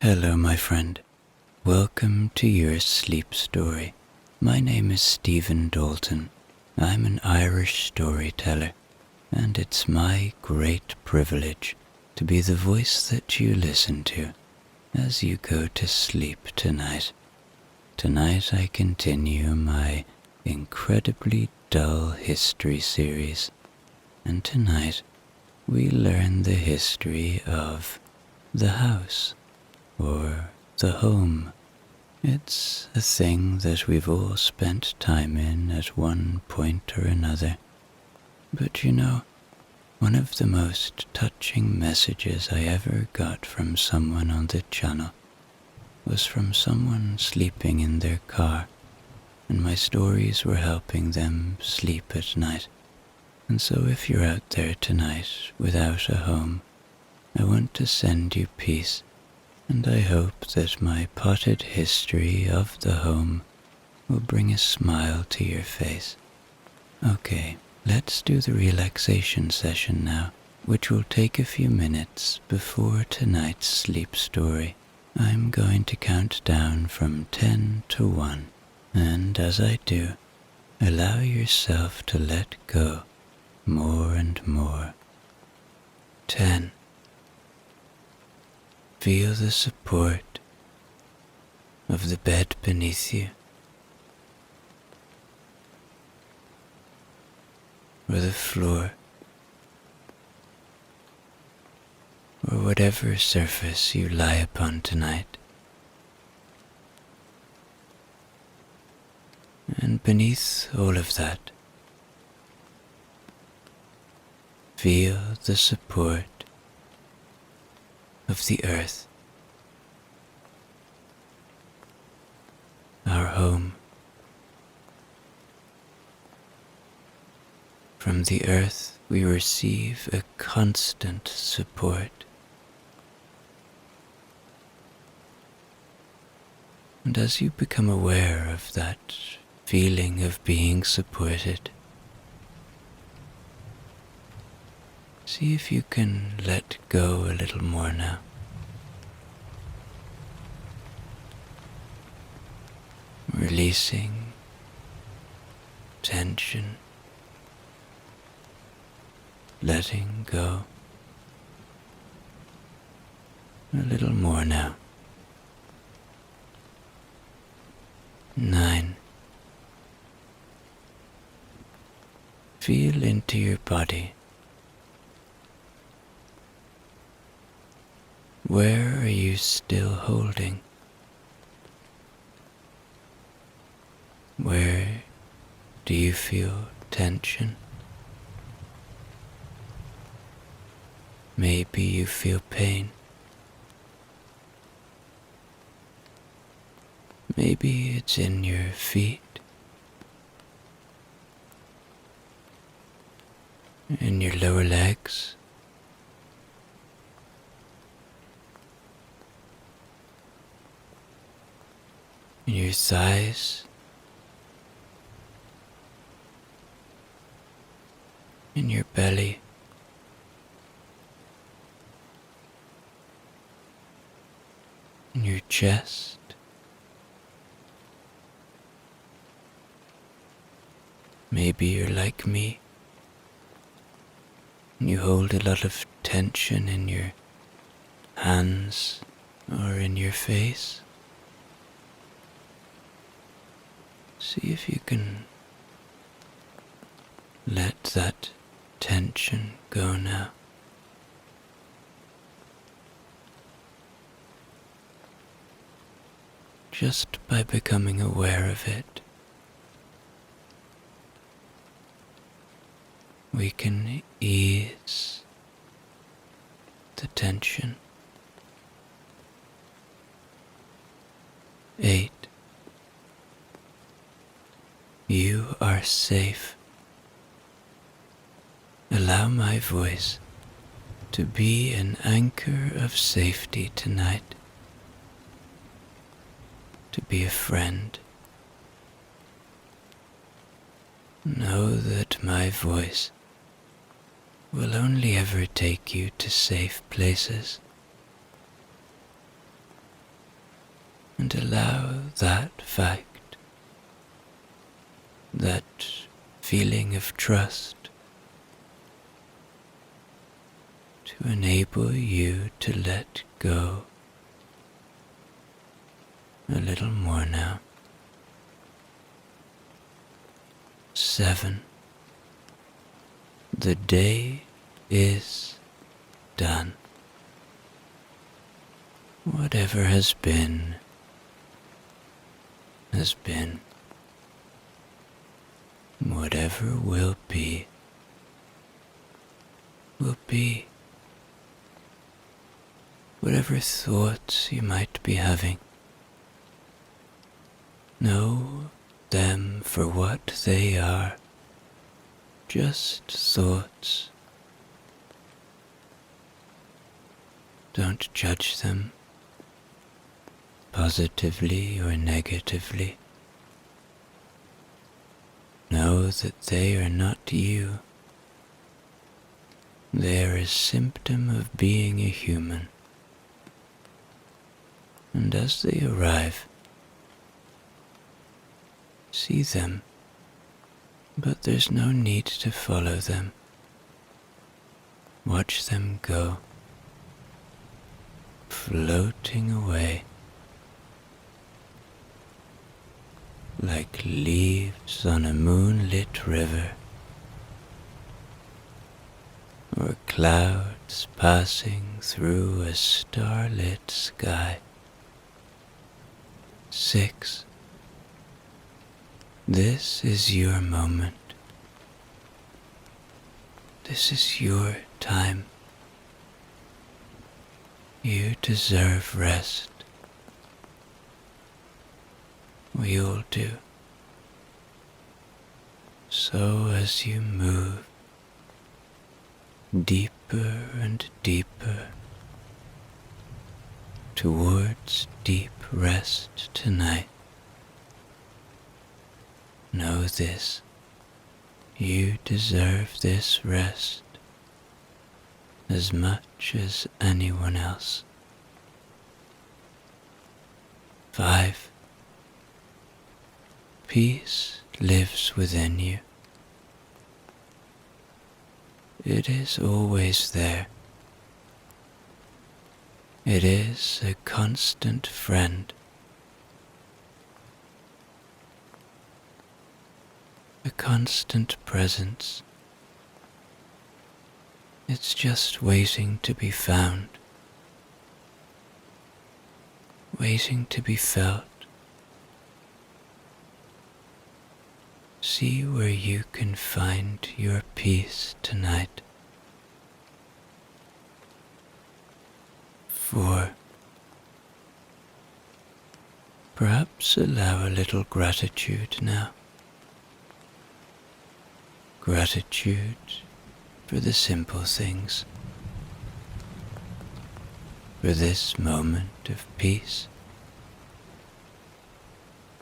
Hello, my friend. Welcome to your sleep story. My name is Stephen Dalton. I'm an Irish storyteller, and it's my great privilege to be the voice that you listen to as you go to sleep tonight. Tonight I continue my incredibly dull history series, and tonight we learn the history of the house, or the home. It's a thing that we've all spent time in at one point or another. But you know, one of the most touching messages I ever got from someone on the channel was from someone sleeping in their car, and my stories were helping them sleep at night. And so if you're out there tonight without a home, I want to send you peace, and I hope that my potted history of the home will bring a smile to your face. Okay, let's do the relaxation session now, which will take a few minutes before tonight's sleep story. I'm going to count down from 10 to 1, and as I do, allow yourself to let go more and more. 10. Feel the support of the bed beneath you, or the floor, or whatever surface you lie upon tonight. And beneath all of that, feel the support of the earth, our home. From the earth we receive a constant support. And as you become aware of that feeling of being supported, see if you can let go a little more now. Releasing tension, letting go. A little more now. 9. Feel into your body. Where are you still holding? Where do you feel tension? Maybe you feel pain. Maybe it's in your feet, in your lower legs, in your thighs, in your belly, in your chest. Maybe you're like me, and you hold a lot of tension in your hands or in your face. See if you can let that tension go now. Just by becoming aware of it, we can ease the tension. 8. You are safe. Allow my voice to be an anchor of safety tonight, to be a friend. Know that my voice will only ever take you to safe places. and allow that fact, that feeling of trust, to enable you to let go a little more now. 7. The day is done. Whatever has been, has been. Whatever will be, will be. Whatever thoughts you might be having, know them for what they are, just thoughts. Don't judge them, positively or negatively. Know that they are not you. They are a symptom of being a human. And as they arrive, see them, but there's no need to follow them. Watch them go, floating away, like leaves on a moonlit river, or clouds passing through a starlit sky. 6. This is your moment. This is your time. You deserve rest. We all do. So as you move deeper and deeper towards deep rest tonight, know this: you deserve this rest as much as anyone else. 5. Peace lives within you. It is always there. It is a constant friend. A constant presence. It's just waiting to be found, waiting to be felt. See where you can find your peace tonight. 4. Perhaps allow a little gratitude now. Gratitude for the simple things, for this moment of peace,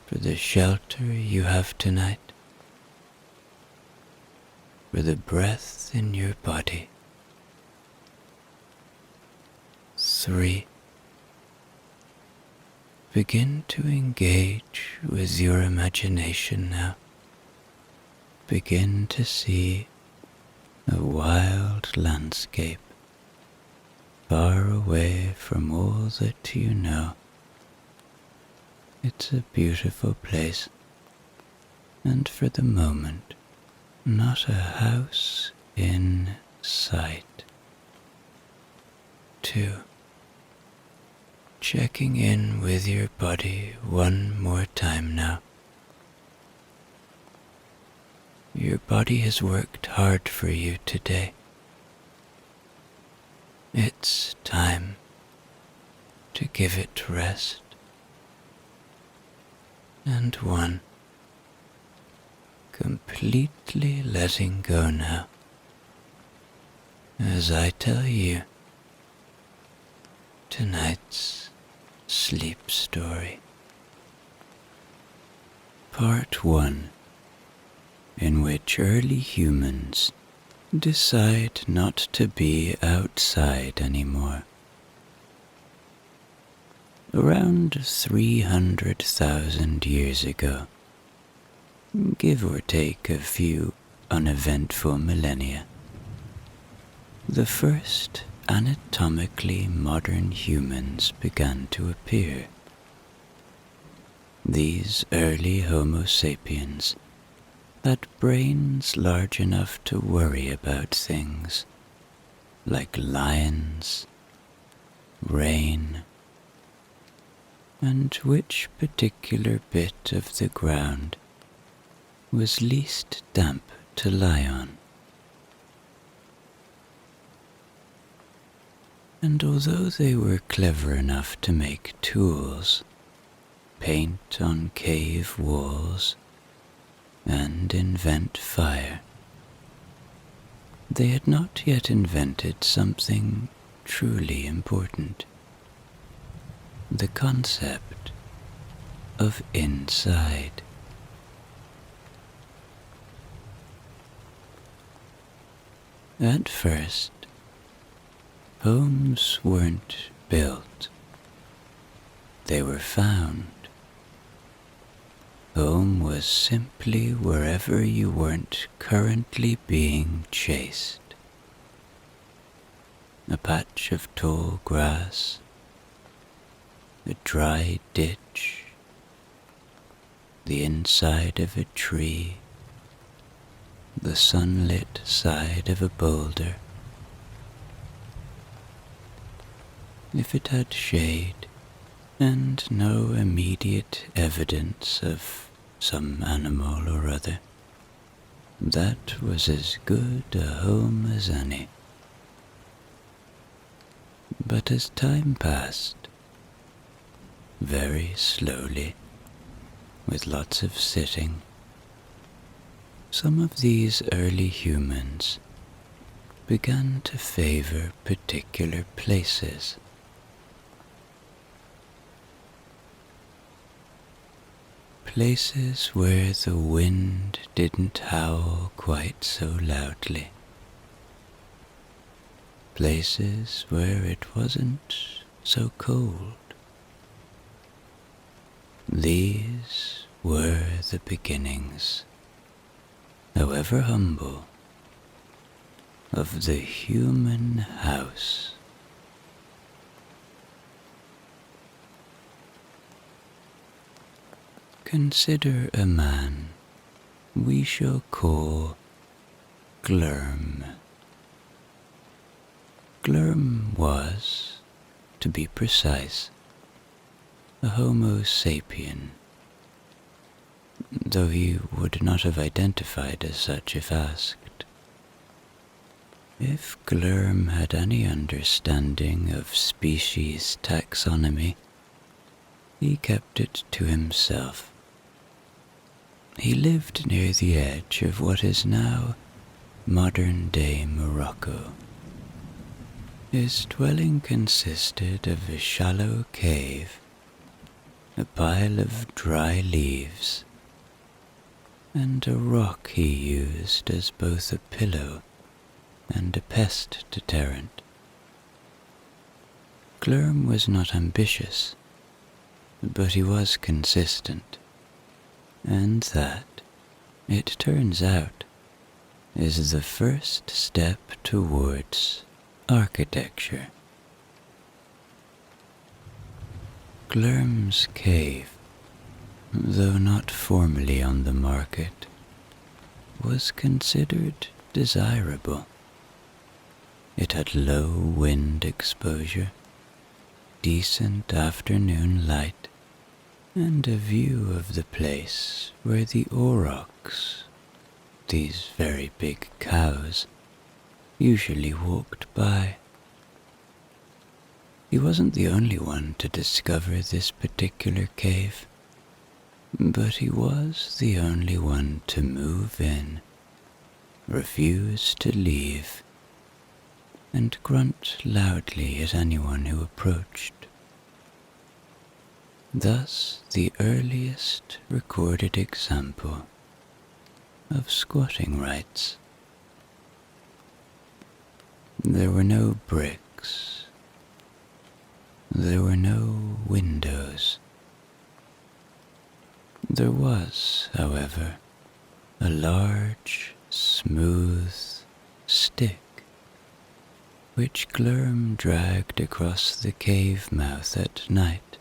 for the shelter you have tonight, for the breath in your body. 3. Begin to engage with your imagination now. Begin to see a wild landscape far away from all that you know. It's a beautiful place, and for the moment, not a house in sight. 2. Checking in with your body one more time now. Your body has worked hard for you today. It's time to give it rest. And 1. Completely letting go now. As I tell you tonight's sleep story. Part 1, in which early humans decide not to be outside anymore. around 300,000 years ago, give or take a few uneventful millennia, the first anatomically modern humans began to appear. These early Homo sapiens had brains large enough to worry about things like lions, rain, and which particular bit of the ground was least damp to lie on. And although they were clever enough to make tools, paint on cave walls, and invent fire, they had not yet invented something truly important: the concept of inside. At first, homes weren't built, they were found. Home was simply wherever you weren't currently being chased. A patch of tall grass, a dry ditch, the inside of a tree, the sunlit side of a boulder. If it had shade and no immediate evidence of some animal or other, that was as good a home as any. But as time passed, very slowly, with lots of sitting, some of these early humans began to favor particular places. Places where the wind didn't howl quite so loudly. Places where it wasn't so cold. These were the beginnings, however humble, of the human house. Consider a man we shall call Glerm. Glerm was, to be precise, a Homo sapien, though he would not have identified as such if asked. If Glerm had any understanding of species taxonomy, he kept it to himself. He lived near the edge of what is now modern-day Morocco. His dwelling consisted of a shallow cave, a pile of dry leaves, and a rock he used as both a pillow and a pest deterrent. Glerm was not ambitious, but he was consistent, and that, it turns out, is the first step towards architecture. Glerm's cave, though not formally on the market, was considered desirable. It had low wind exposure, decent afternoon light, and a view of the place where the aurochs, these very big cows, usually walked by. He wasn't the only one to discover this particular cave, but he was the only one to move in, refuse to leave, and grunt loudly at anyone who approached. Thus the earliest recorded example of squatting rights. There were no bricks. There were no windows. There was, however, a large, smooth stick which Glerm dragged across the cave mouth at night,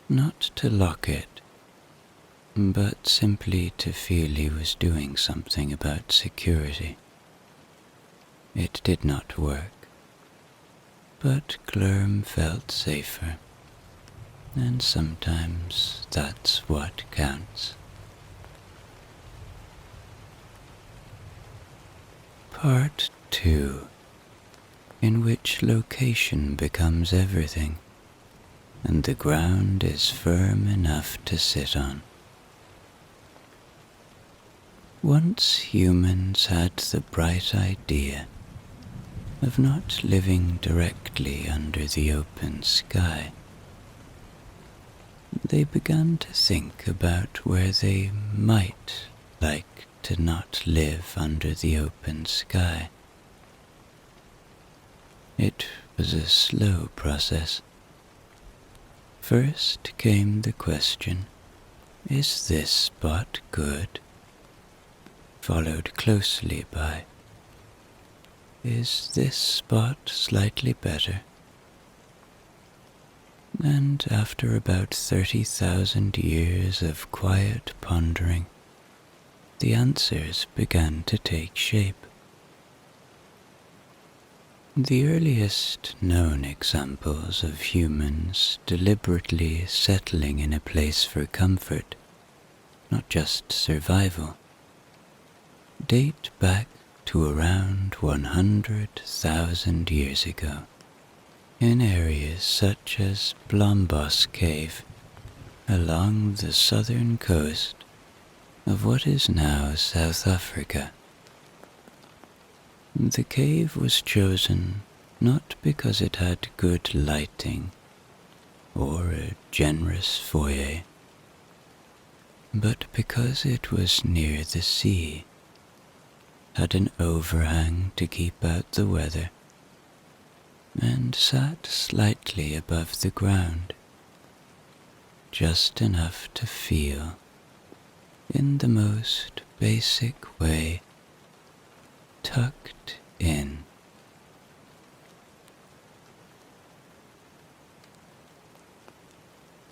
not to lock it, but simply to feel he was doing something about security. It did not work, but Glerm felt safer, and sometimes that's what counts. Part 2, in which location becomes everything, and the ground is firm enough to sit on. Once humans had the bright idea of not living directly under the open sky, they began to think about where they might like to not live under the open sky. It was a slow process. First came the question, is this spot good? Followed closely by, is this spot slightly better? And after about 30,000 years of quiet pondering, the answers began to take shape. The earliest known examples of humans deliberately settling in a place for comfort, not just survival, date back to around 100,000 years ago, in areas such as Blombos Cave, along the southern coast of what is now South Africa. The cave was chosen not because it had good lighting or a generous foyer, but because it was near the sea, had an overhang to keep out the weather, and sat slightly above the ground, just enough to feel, in the most basic way, tucked in.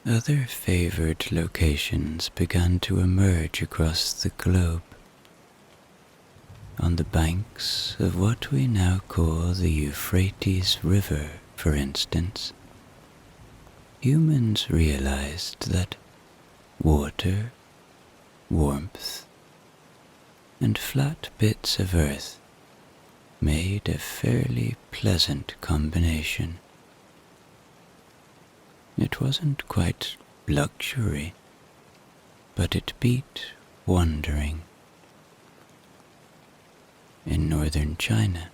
Other favored locations began to emerge across the globe. On the banks of what we now call the Euphrates River, for instance, humans realized that water, warmth, and flat bits of earth made a fairly pleasant combination. It wasn't quite luxury, but it beat wandering. In northern China,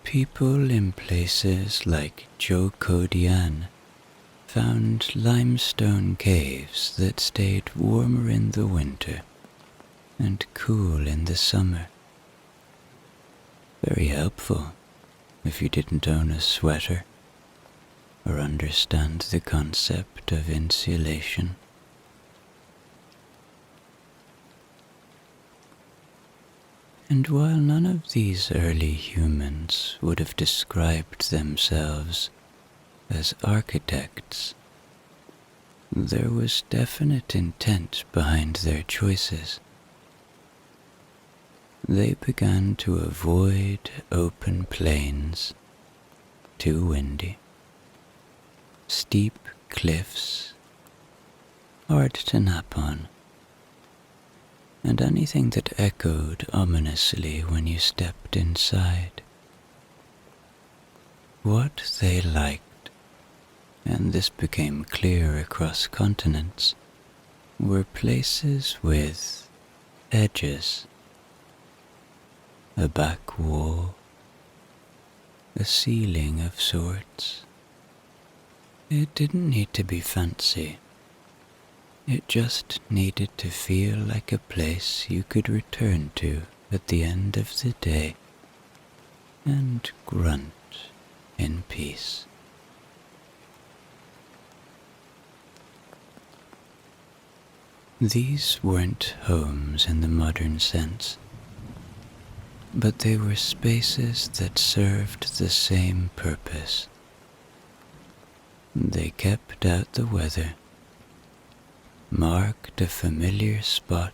people in places like Zhoukoudian found limestone caves that stayed warmer in the winter and cool in the summer. Very helpful if you didn't own a sweater or understand the concept of insulation. And while none of these early humans would have described themselves as architects, there was definite intent behind their choices. They began to avoid open plains, too windy, steep cliffs, hard to nap on, and anything that echoed ominously when you stepped inside. What they liked, and this became clear across continents, were places with edges, a back wall, a ceiling of sorts. It didn't need to be fancy. It just needed to feel like a place you could return to at the end of the day and grunt in peace. These weren't homes in the modern sense, but they were spaces that served the same purpose. They kept out the weather, marked a familiar spot,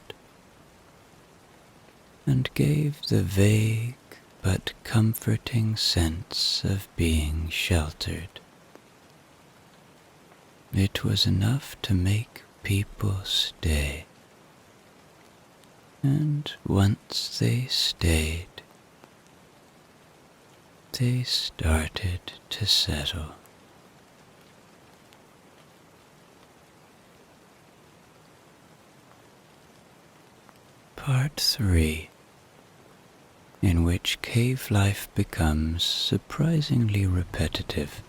and gave the vague but comforting sense of being sheltered. It was enough to make people stay, and once they stayed, they started to settle. Part 3, in which cave life becomes surprisingly repetitive,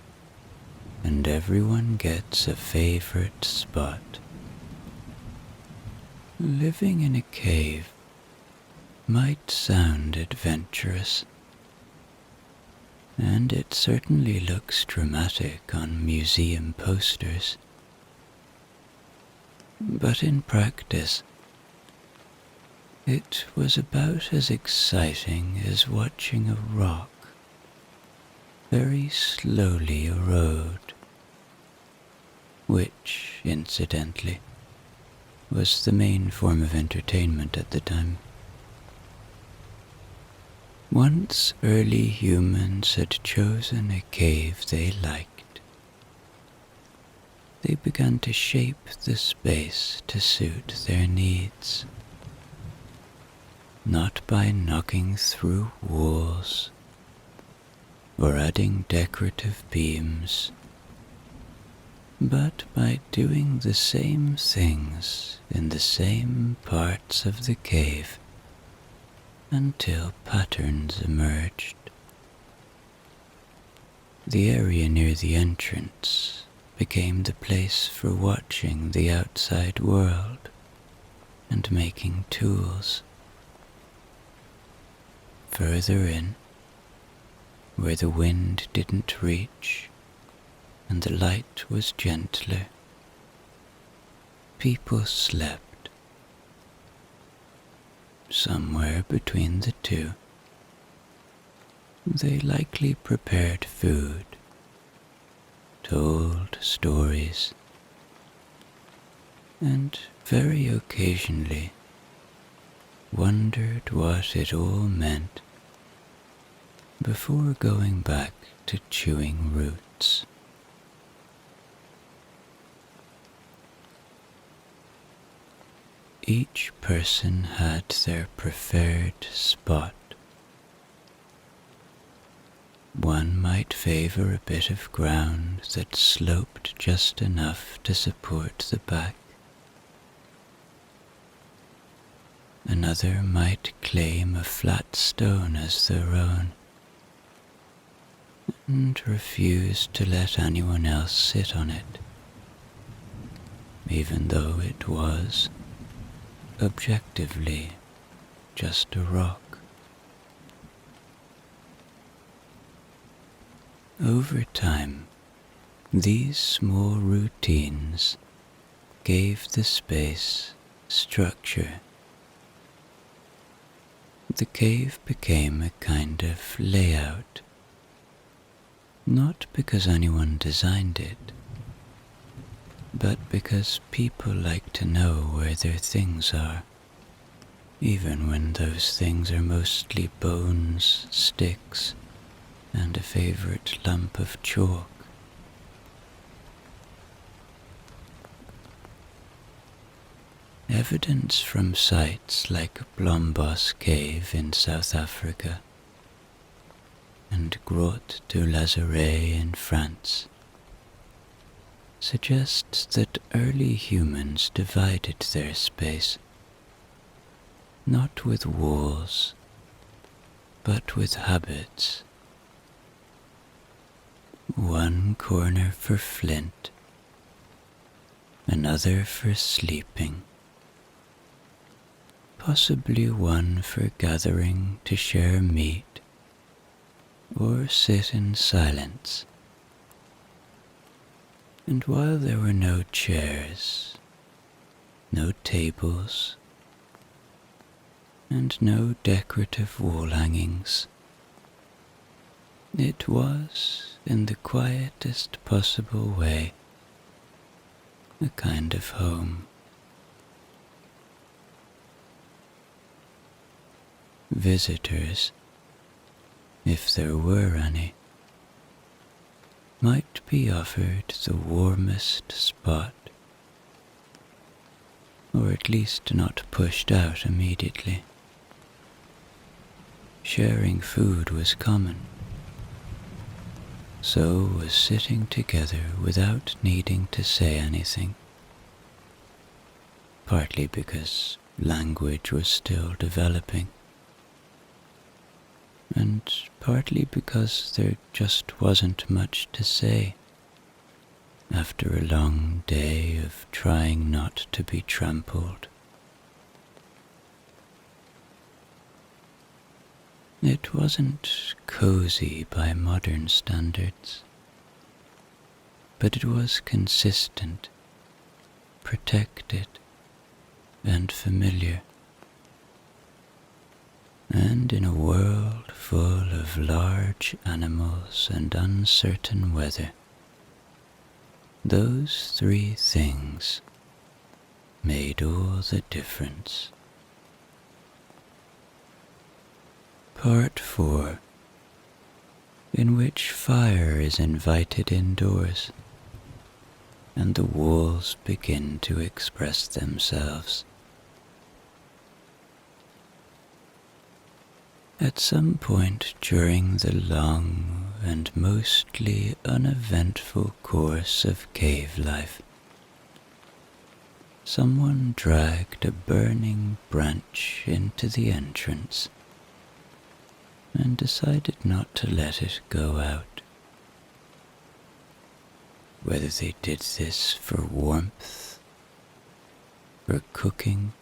and everyone gets a favorite spot. Living in a cave might sound adventurous, and it certainly looks dramatic on museum posters, but in practice, it was about as exciting as watching a rock very slowly erode, which, incidentally, was the main form of entertainment at the time. Once early humans had chosen a cave they liked, they began to shape the space to suit their needs. Not by knocking through walls or adding decorative beams, but by doing the same things in the same parts of the cave until patterns emerged. The area near the entrance became the place for watching the outside world and making tools. Further in, where the wind didn't reach and the light was gentler, people slept. Somewhere between the two, they likely prepared food, told stories, and very occasionally wondered what it all meant before going back to chewing roots. Each person had their preferred spot. One might favor a bit of ground that sloped just enough to support the back. Another might claim a flat stone as their own, and refuse to let anyone else sit on it, even though it was, objectively, just a rock. Over time, these small routines gave the space structure. The cave became a kind of layout, not because anyone designed it, but because people like to know where their things are, even when those things are mostly bones, sticks, and a favorite lump of chalk. Evidence from sites like Blombos Cave in South Africa and Grotte du Lazaret in France suggests that early humans divided their space, not with walls, but with habits. One corner for flint, another for sleeping, possibly one for gathering to share meat or sit in silence. And while there were no chairs, no tables, and no decorative wall hangings. It was, in the quietest possible way, a kind of home. Visitors, if there were any, might be offered the warmest spot, or at least not pushed out immediately. Sharing food was common, so was sitting together without needing to say anything, partly because language was still developing, and partly because there just wasn't much to say after a long day of trying not to be trampled. It wasn't cozy by modern standards, but it was consistent, protected, and familiar. And in a world full of large animals and uncertain weather, those three things made all the difference. Part 4, in which fire is invited indoors, and the walls begin to express themselves. At some point during the long and mostly uneventful course of cave life, someone dragged a burning branch into the entrance and decided not to let it go out. Whether they did this for warmth, for cooking,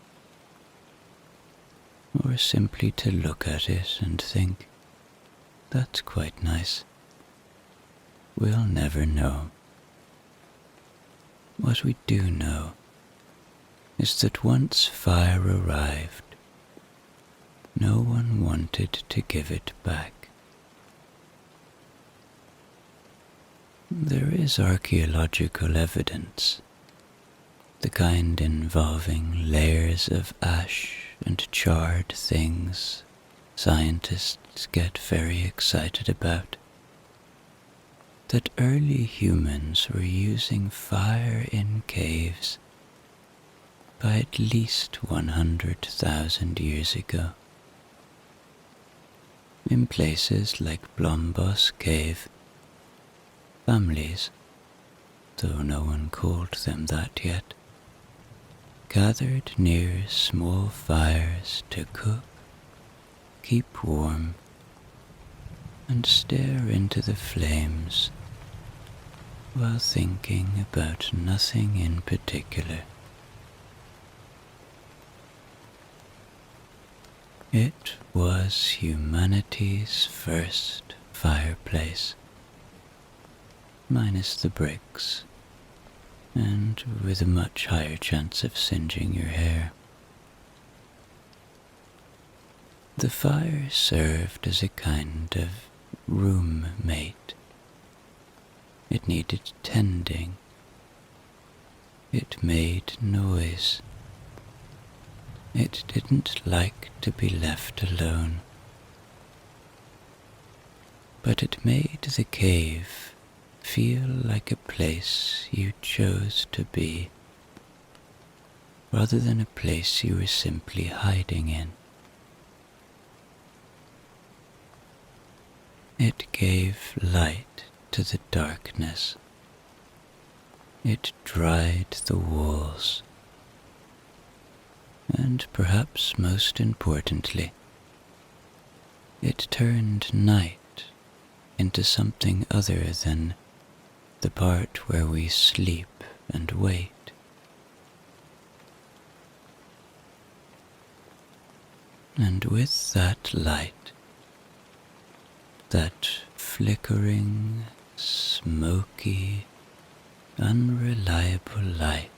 or simply to look at it and think, that's quite nice, we'll never know. What we do know is that once fire arrived, no one wanted to give it back. There is archaeological evidence, the kind involving layers of ash and charred things scientists get very excited about, that early humans were using fire in caves by at least 100,000 years ago. In places like Blombos Cave, families, though no one called them that yet, gathered near small fires to cook, keep warm, and stare into the flames while thinking about nothing in particular. It was humanity's first fireplace, minus the bricks, and with a much higher chance of singeing your hair. The fire served as a kind of roommate. It needed tending. It made noise. It didn't like to be left alone. But it made the cave feel like a place you chose to be, rather than a place you were simply hiding in. It gave light to the darkness. It dried the walls. And perhaps most importantly, it turned night into something other than the part where we sleep and wait. And with that light, that flickering, smoky, unreliable light,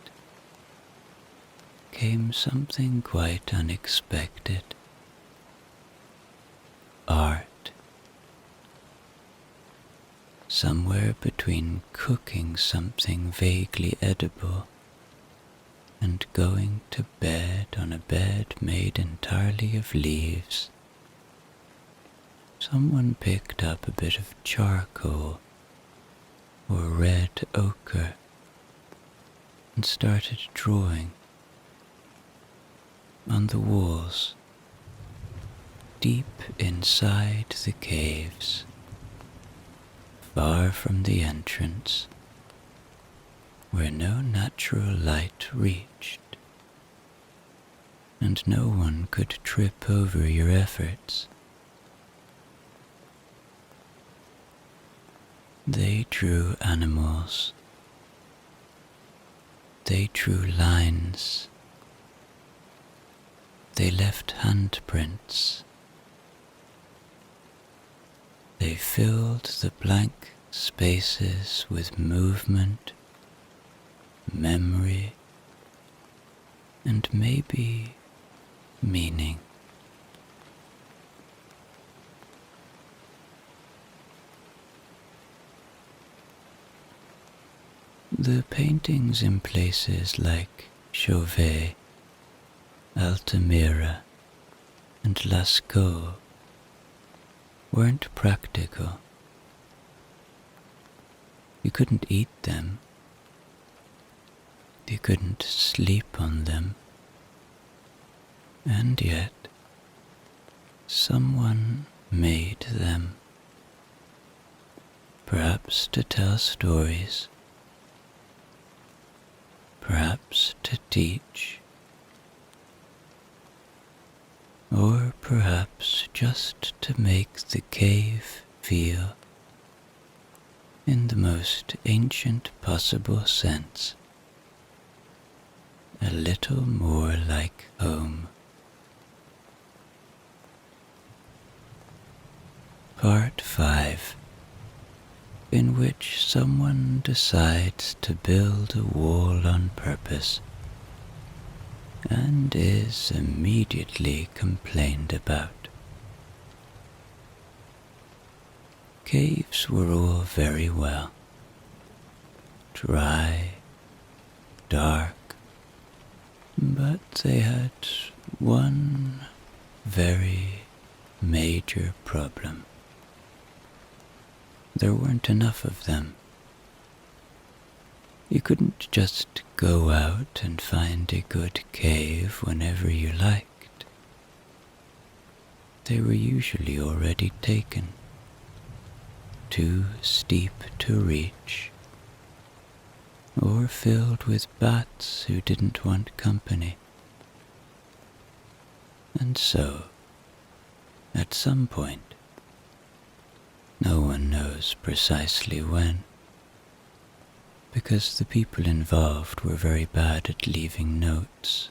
came something quite unexpected. Art. Somewhere between cooking something vaguely edible and going to bed on a bed made entirely of leaves, someone picked up a bit of charcoal or red ochre and started drawing on the walls deep inside the caves, far from the entrance, where no natural light reached, and no one could trip over your efforts. They drew animals. They drew lines. They left handprints. They filled the blank spaces with movement, memory, and maybe meaning. The paintings in places like Chauvet, Altamira, and Lascaux weren't practical. You couldn't eat them. You couldn't sleep on them. And yet, someone made them. Perhaps to tell stories. Perhaps to teach. Or perhaps just to make the cave feel, in the most ancient possible sense, a little more like home. Part 5, in which someone decides to build a wall on purpose and is immediately complained about. Caves were all very well. Dry, dark, but they had one very major problem. There weren't enough of them. You couldn't just go out and find a good cave whenever you liked. They were usually already taken, too steep to reach, or filled with bats who didn't want company. And so, at some point, no one knows precisely when, because the people involved were very bad at leaving notes,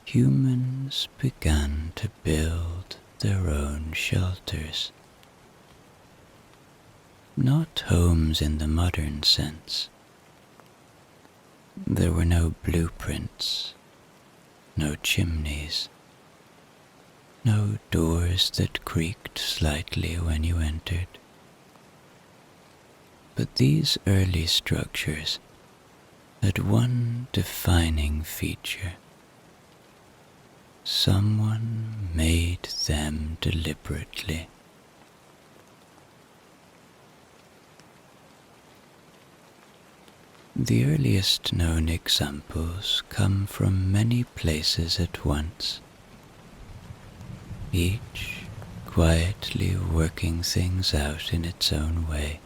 humans began to build their own shelters. Not homes in the modern sense. There were no blueprints, no chimneys, no doors that creaked slightly when you entered. But these early structures had one defining feature. Someone made them deliberately. The earliest known examples come from many places at once, each quietly working things out in its own way.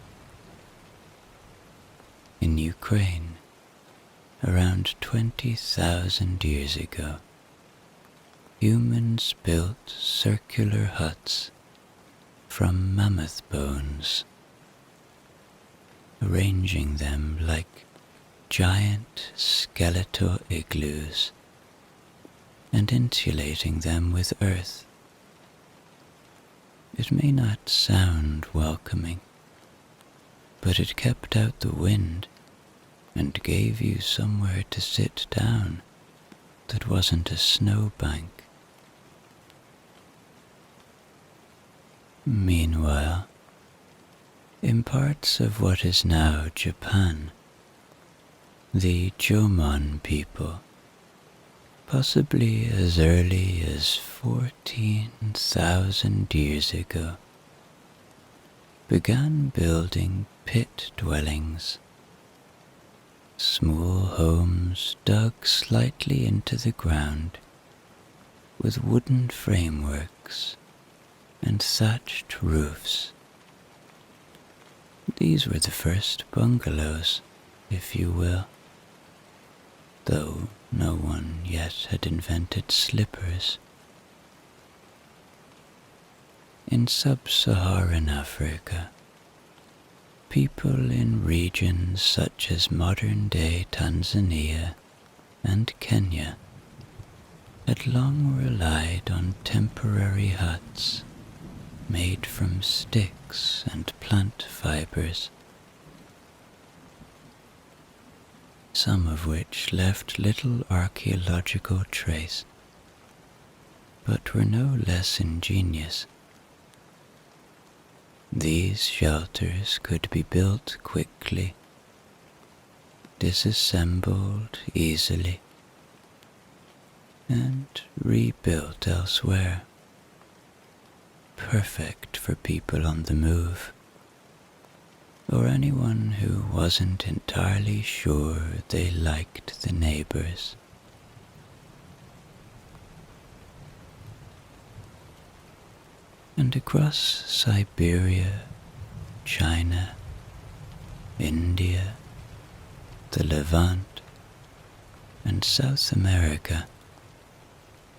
In Ukraine, around 20,000 years ago, humans built circular huts from mammoth bones, arranging them like giant skeletal igloos and insulating them with earth. It may not sound welcoming, but it kept out the wind and gave you somewhere to sit down that wasn't a snowbank. Meanwhile, in parts of what is now Japan, the Jomon people, possibly as early as 14,000 years ago, began building pit dwellings, small homes dug slightly into the ground with wooden frameworks and thatched roofs. These were the first bungalows, if you will, though no one yet had invented slippers. In sub-Saharan Africa, people in regions such as modern-day Tanzania and Kenya had long relied on temporary huts made from sticks and plant fibers, some of which left little archaeological trace, but were no less ingenious. These shelters could be built quickly, disassembled easily, and rebuilt elsewhere, perfect for people on the move, or anyone who wasn't entirely sure they liked the neighbors. And across Siberia, China, India, the Levant, and South America,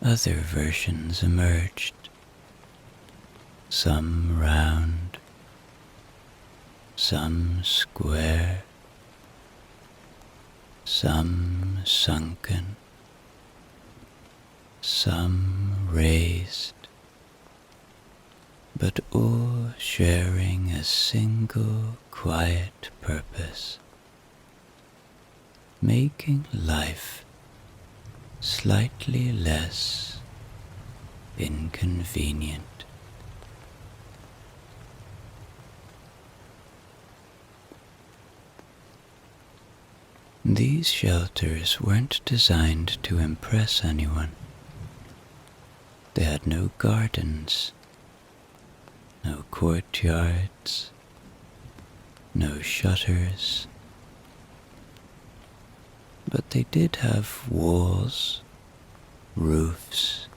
other versions emerged, some round, some square, some sunken, some raised, but all sharing a single quiet purpose, making life slightly less inconvenient. These shelters weren't designed to impress anyone. They had no gardens, no courtyards, no shutters, but they did have walls, roofs,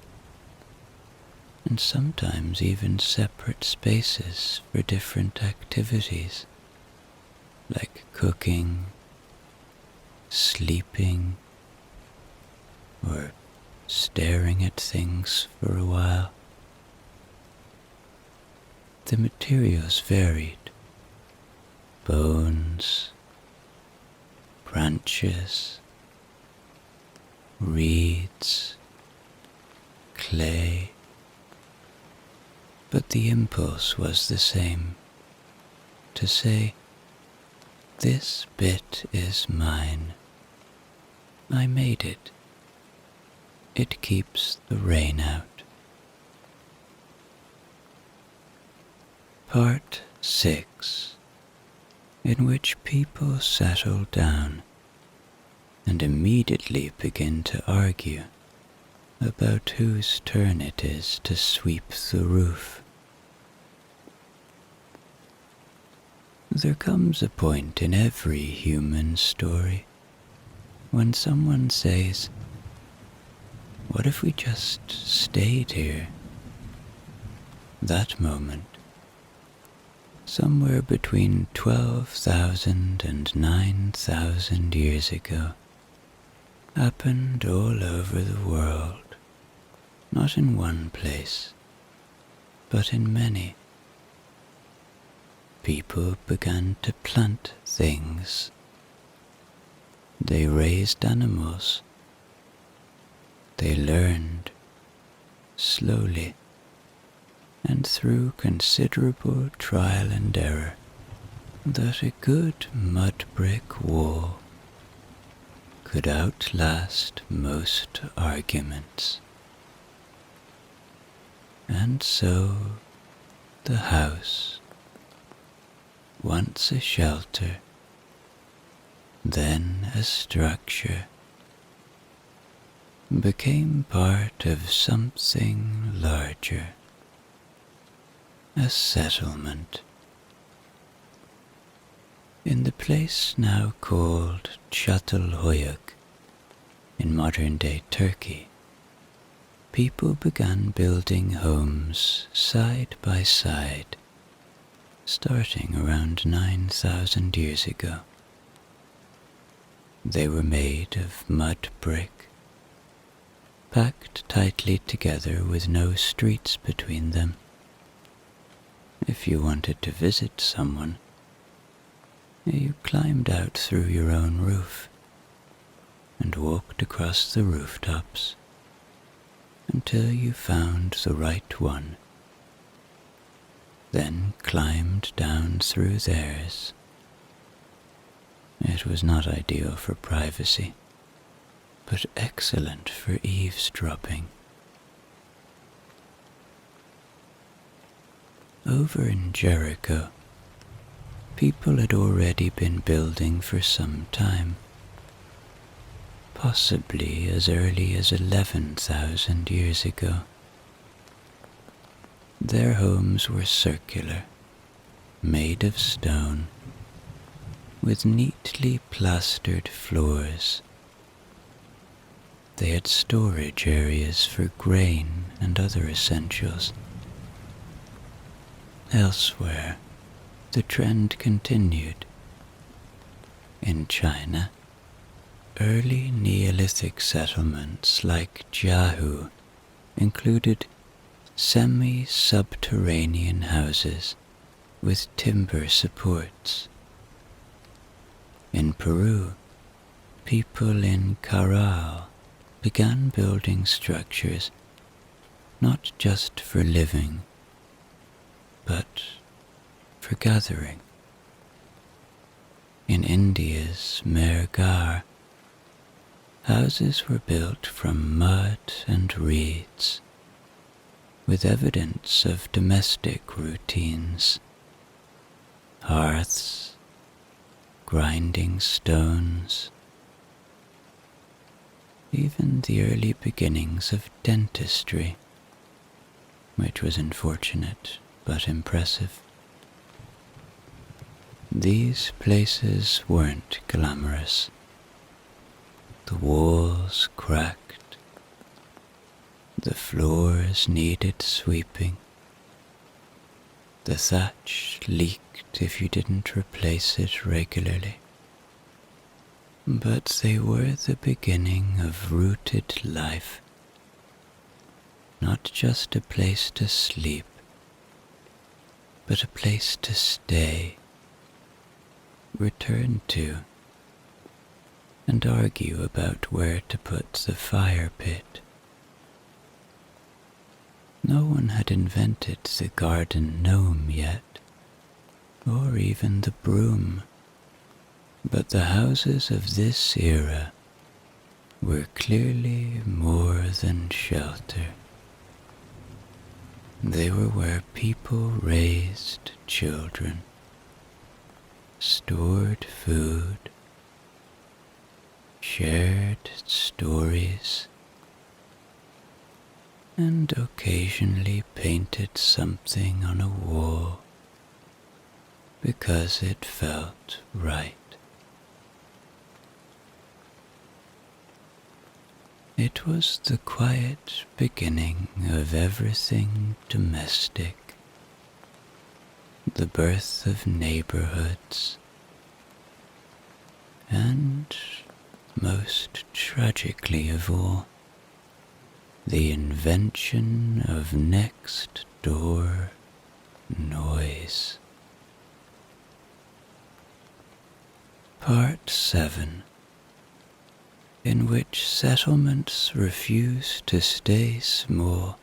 and sometimes even separate spaces for different activities, like cooking, sleeping, or staring at things for a while. The materials varied: bones, branches, reeds, clay, but the impulse was the same, to say, "This bit is mine. I made it. It keeps the rain out." Part 6, in which people settle down and immediately begin to argue about whose turn it is to sweep the roof. There comes a point in every human story when someone says, "What if we just stayed here?" That moment, somewhere between 12,000 and 9,000 years ago, happened all over the world, not in one place, but in many. People began to plant things. They raised animals. They learned, slowly, and through considerable trial and error, that a good mud brick wall could outlast most arguments. And so the house, once a shelter, then a structure, became part of something larger, a settlement. In the place now called Çatalhöyük, in modern-day Turkey, people began building homes side by side, starting around 9,000 years ago. They were made of mud brick, packed tightly together with no streets between them. If you wanted to visit someone, you climbed out through your own roof and walked across the rooftops until you found the right one, then climbed down through theirs. It was not ideal for privacy, but excellent for eavesdropping. Over in Jericho, people had already been building for some time, possibly as early as 11,000 years ago. Their homes were circular, made of stone, with neatly plastered floors. They had storage areas for grain and other essentials. Elsewhere, the trend continued. In China, early Neolithic settlements like Jiahu included semi-subterranean houses with timber supports. In Peru, people in Caral began building structures not just for living, but for gathering. In India's Mehrgarh, houses were built from mud and reeds, with evidence of domestic routines, hearths, grinding stones, even the early beginnings of dentistry, which was unfortunate but impressive. These places weren't glamorous. The walls cracked, the floors needed sweeping, the thatch leaked if you didn't replace it regularly. But they were the beginning of rooted life, not just a place to sleep, but a place to stay, return to, and argue about where to put the fire pit. No one had invented the garden gnome yet, or even the broom, but the houses of this era were clearly more than shelter. They were where people raised children, stored food, shared stories, and occasionally painted something on a wall because it felt right. It was the quiet beginning of everything domestic, the birth of neighborhoods, and, most tragically of all, the invention of next-door noise. Part 7, in which settlements refuse to stay small,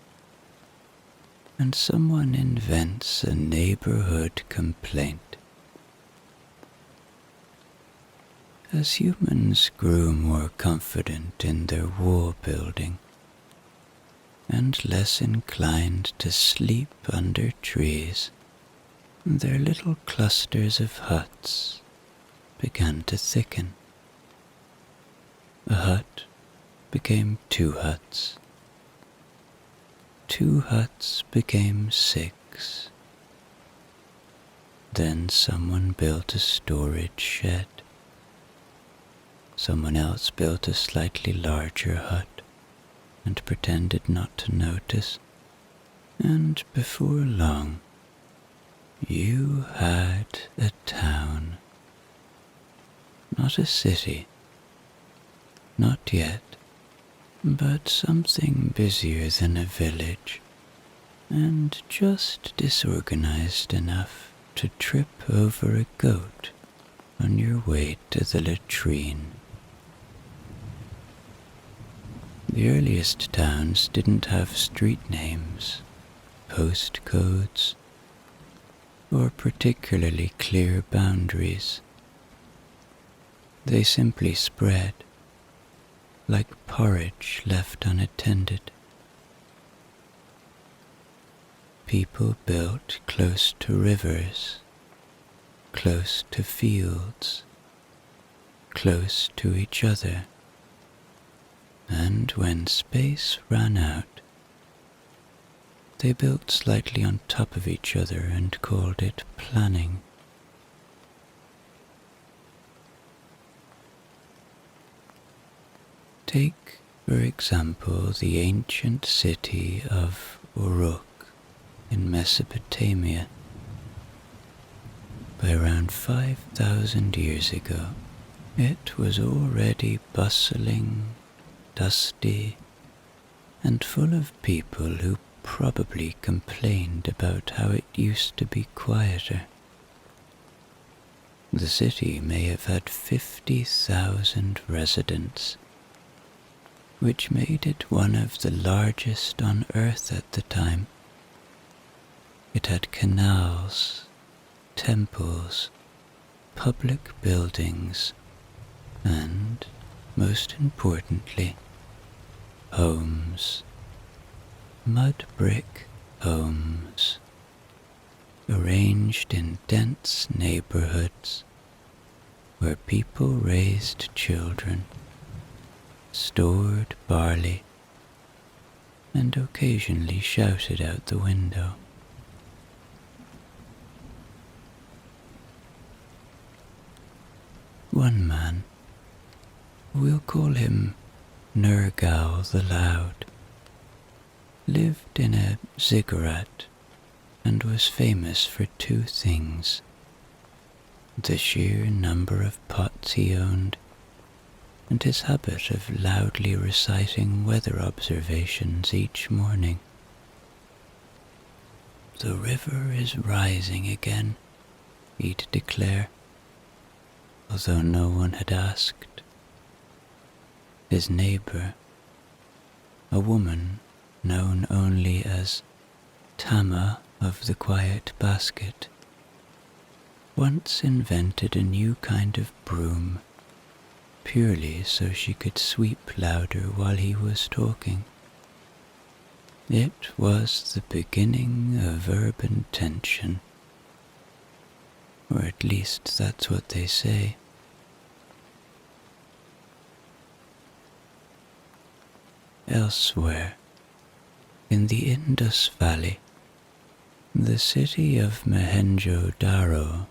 and someone invents a neighborhood complaint. as humans grew more confident in their wall building and less inclined to sleep under trees, their little clusters of huts began to thicken. A hut became 2 huts. 2 huts became 6. Then someone built a storage shed. Someone else built a slightly larger hut and pretended not to notice. And before long, you had a town. Not a city. Not yet, but something busier than a village, and just disorganized enough to trip over a goat on your way to the latrine. The earliest towns didn't have street names, postcodes, or particularly clear boundaries. They simply spread, like porridge left unattended. People built close to rivers, close to fields, close to each other, and when space ran out, they built slightly on top of each other and called it planning. Take, for example, the ancient city of Uruk in Mesopotamia. By around 5,000 years ago, it was already bustling, dusty, and full of people who probably complained about how it used to be quieter. The city may have had 50,000 residents, which made it one of the largest on Earth at the time. It had canals, temples, public buildings, and, most importantly, homes. Mud brick homes, arranged in dense neighborhoods where people raised children, stored barley, and occasionally shouted out the window. One man, we'll call him Nergal the Loud, lived in a ziggurat and was famous for 2 things: the sheer number of pots he owned and his habit of loudly reciting weather observations each morning. "The river is rising again," he'd declare, although no one had asked. His neighbor, a woman known only as Tama of the Quiet Basket, once invented a new kind of broom, purely so she could sweep louder while he was talking. It was the beginning of urban tension, or at least that's what they say. Elsewhere, in the Indus Valley, the city of Mohenjo-Daro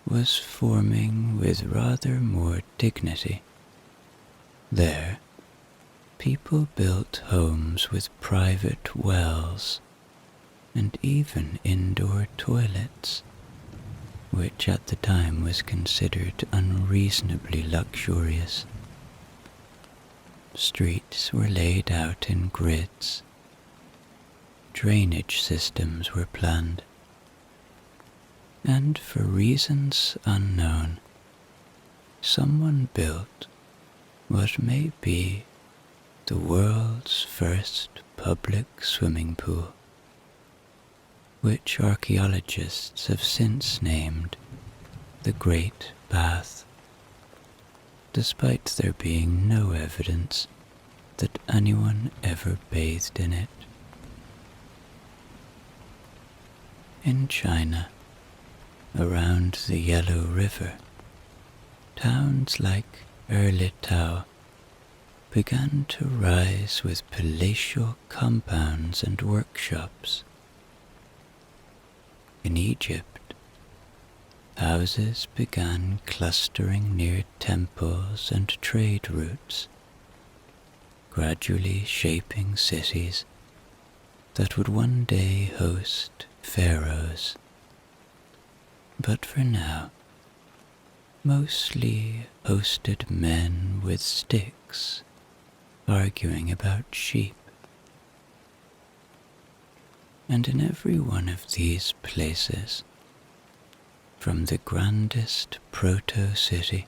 was forming with rather more dignity. There, people built homes with private wells and even indoor toilets, which at the time was considered unreasonably luxurious. Streets were laid out in grids. Drainage systems were planned. And for reasons unknown, someone built what may be the world's first public swimming pool, which archaeologists have since named the Great Bath. despite there being no evidence that anyone ever bathed in it. In China, around the Yellow River, towns like Erlitau began to rise with palatial compounds and workshops. In Egypt, houses began clustering near temples and trade routes, gradually shaping cities that would one day host pharaohs. But for now, mostly hosted men with sticks arguing about sheep. And in every one of these places, from the grandest proto-city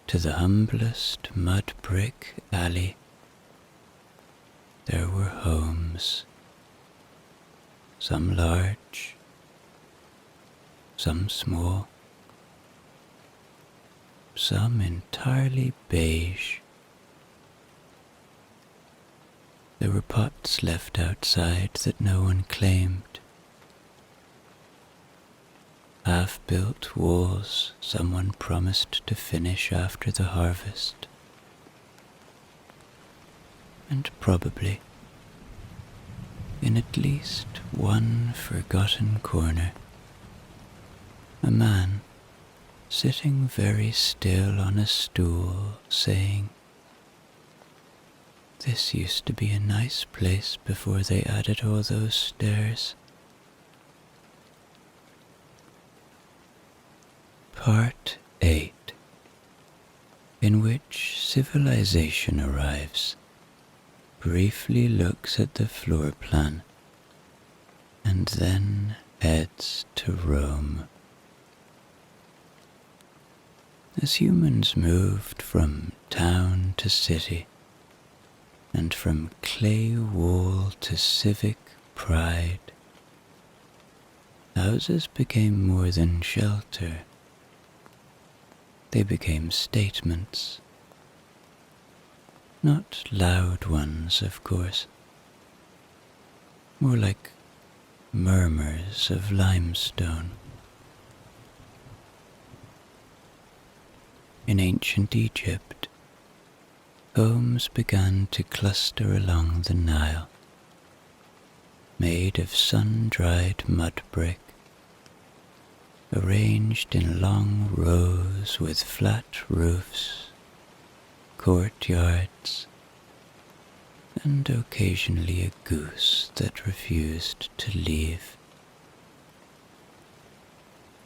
to the humblest mud-brick alley, there were homes, some large, some small, some entirely beige. There were pots left outside that no one claimed, half-built walls someone promised to finish after the harvest, and probably, in at least one forgotten corner, a man sitting very still on a stool saying, "This used to be a nice place before they added all those stairs." Part 8, in which civilization arrives, briefly looks at the floor plan, and then heads to Rome. As humans moved from town to city, and from clay wall to civic pride, houses became more than shelter. They became statements. Not loud ones, of course. More like murmurs of limestone. In ancient Egypt, homes began to cluster along the Nile, made of sun-dried mud brick, arranged in long rows with flat roofs, courtyards, and occasionally a goose that refused to leave.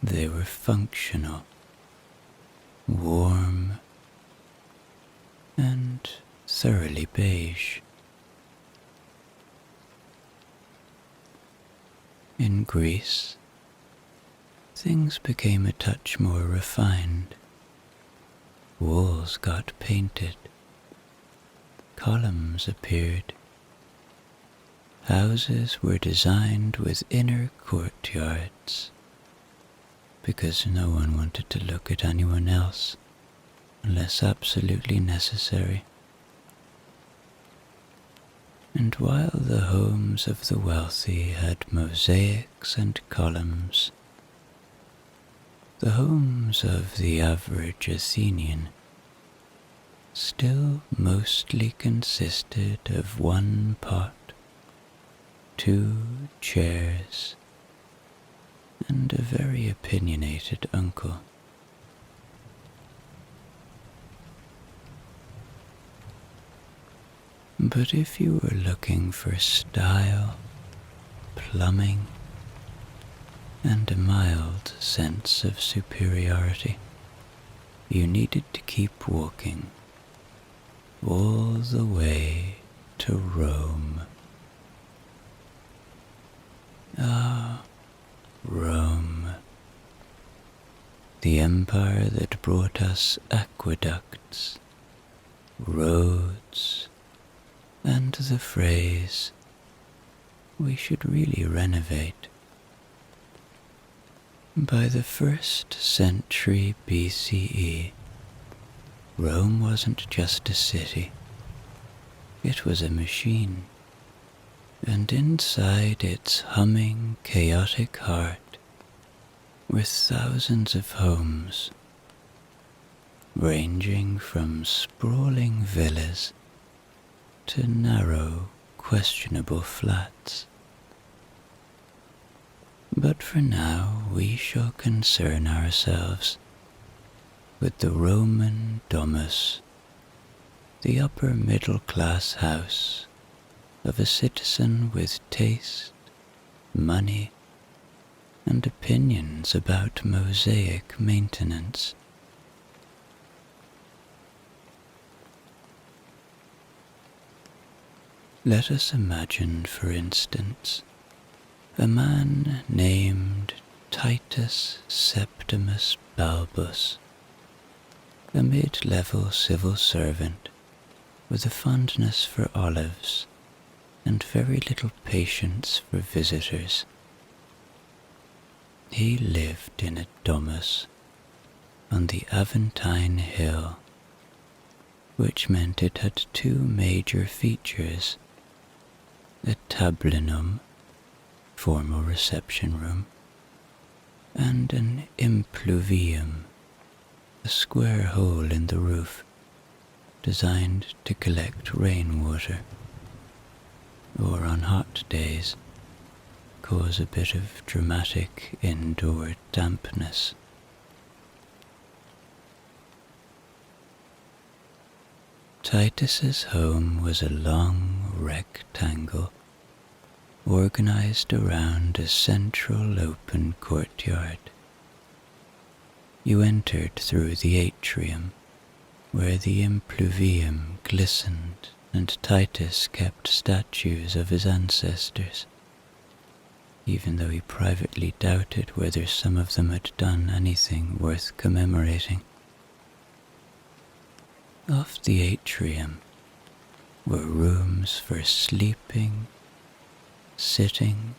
They were functional, warm, and thoroughly beige. In Greece, things became a touch more refined. Walls got painted, columns appeared, houses were designed with inner courtyards, because no one wanted to look at anyone else unless absolutely necessary. And while the homes of the wealthy had mosaics and columns, the homes of the average Athenian still mostly consisted of one pot, 2 chairs, and a very opinionated uncle. But if you were looking for style, plumbing, and a mild sense of superiority, you needed to keep walking all the way to Rome. Ah, Rome, the empire that brought us aqueducts, roads, and the phrase, "We should really renovate." By the 1st century BCE, Rome wasn't just a city, it was a machine, and inside its humming, chaotic heart were thousands of homes, ranging from sprawling villas to narrow, questionable flats. But for now we shall concern ourselves with the Roman domus, the upper middle-class house of a citizen with taste, money, and opinions about mosaic maintenance. Let us imagine, for instance, a man named Titus Septimus Balbus, a mid-level civil servant with a fondness for olives and very little patience for visitors. He lived in a domus on the Aventine Hill, which meant it had two major features: a tablinum, formal reception room, and an impluvium, a square hole in the roof designed to collect rainwater, or on hot days cause a bit of dramatic indoor dampness. Titus's home was a long rectangle organized around a central open courtyard. You entered through the atrium, where the impluvium glistened and Titus kept statues of his ancestors, even though he privately doubted whether some of them had done anything worth commemorating. Off the atrium were rooms for sleeping, sitting,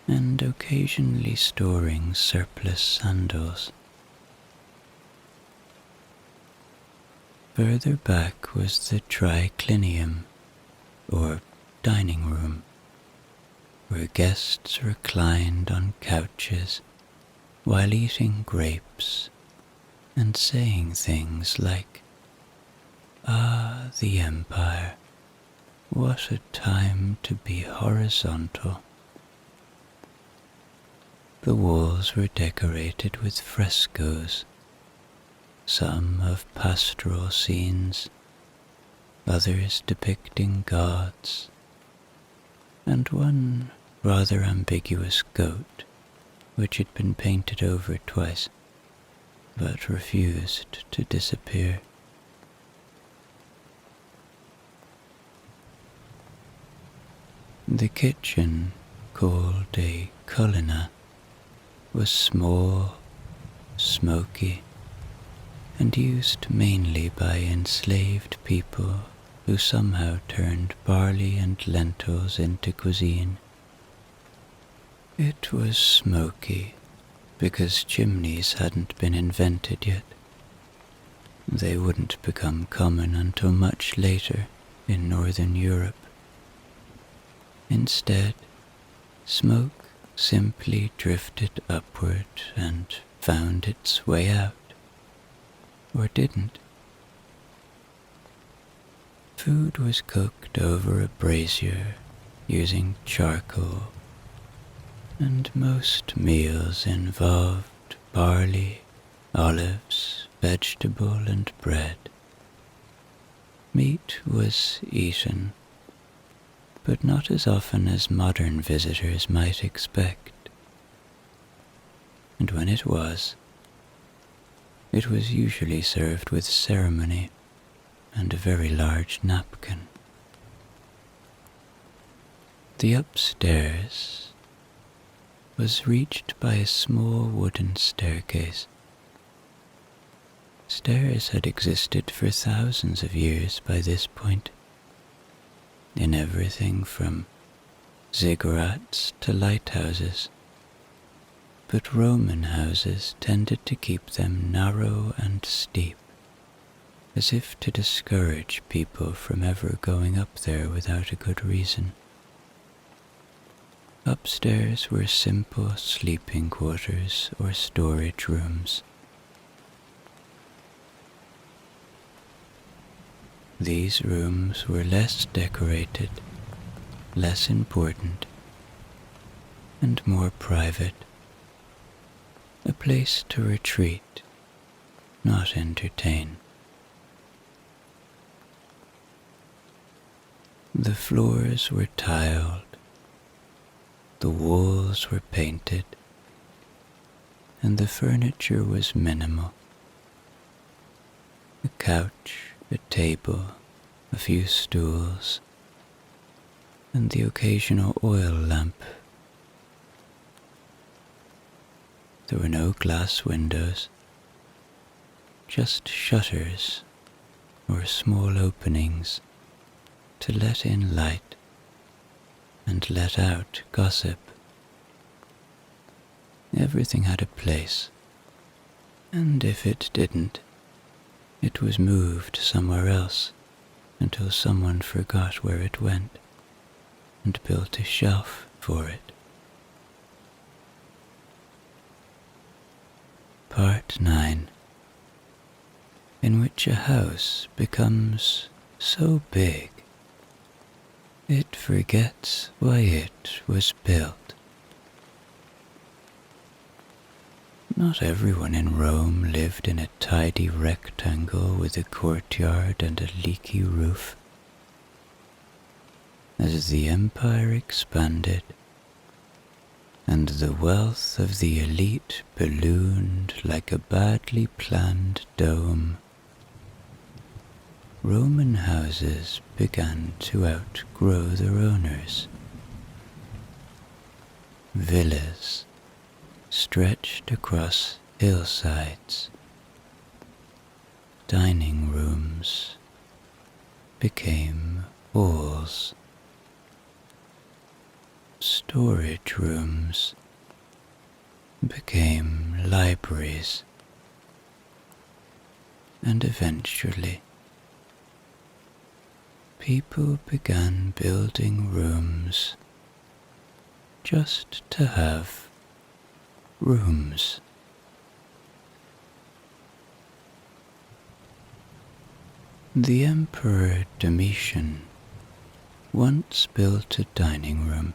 and occasionally storing surplus sandals. Further back was the triclinium, or dining room, where guests reclined on couches while eating grapes and saying things like, "Ah, the empire, what a time to be horizontal." The walls were decorated with frescoes, some of pastoral scenes, others depicting gods, and one rather ambiguous goat which had been painted over twice, but refused to disappear. The kitchen, called a cullina, was small, smoky, and used mainly by enslaved people who somehow turned barley and lentils into cuisine. It was smoky because chimneys hadn't been invented yet. They wouldn't become common until much later in Northern Europe. Instead, smoke simply drifted upward and found its way out, or didn't. Food was cooked over a brazier using charcoal, and most meals involved barley, olives, vegetable, and bread. Meat was eaten, but not as often as modern visitors might expect. And when it was usually served with ceremony and a very large napkin. The upstairs was reached by a small wooden staircase. Stairs had existed for thousands of years by this point, in everything from ziggurats to lighthouses, but Roman houses tended to keep them narrow and steep, as if to discourage people from ever going up there without a good reason. Upstairs were simple sleeping quarters or storage rooms. These rooms were less decorated, less important, and more private, a place to retreat, not entertain. The floors were tiled, the walls were painted, and the furniture was minimal. A couch, a table, a few stools, and the occasional oil lamp. There were no glass windows, just shutters or small openings to let in light and let out gossip. Everything had a place, and if it didn't, it was moved somewhere else until someone forgot where it went and built a shelf for it. Part 9, in which a house becomes so big it forgets why it was built. Not everyone in Rome lived in a tidy rectangle with a courtyard and a leaky roof. As the empire expanded, and the wealth of the elite ballooned like a badly planned dome, Roman houses began to outgrow their owners. Villas stretched across hillsides. Dining rooms became halls. Storage rooms became libraries. And eventually, people began building rooms just to have rooms. The Emperor Domitian once built a dining room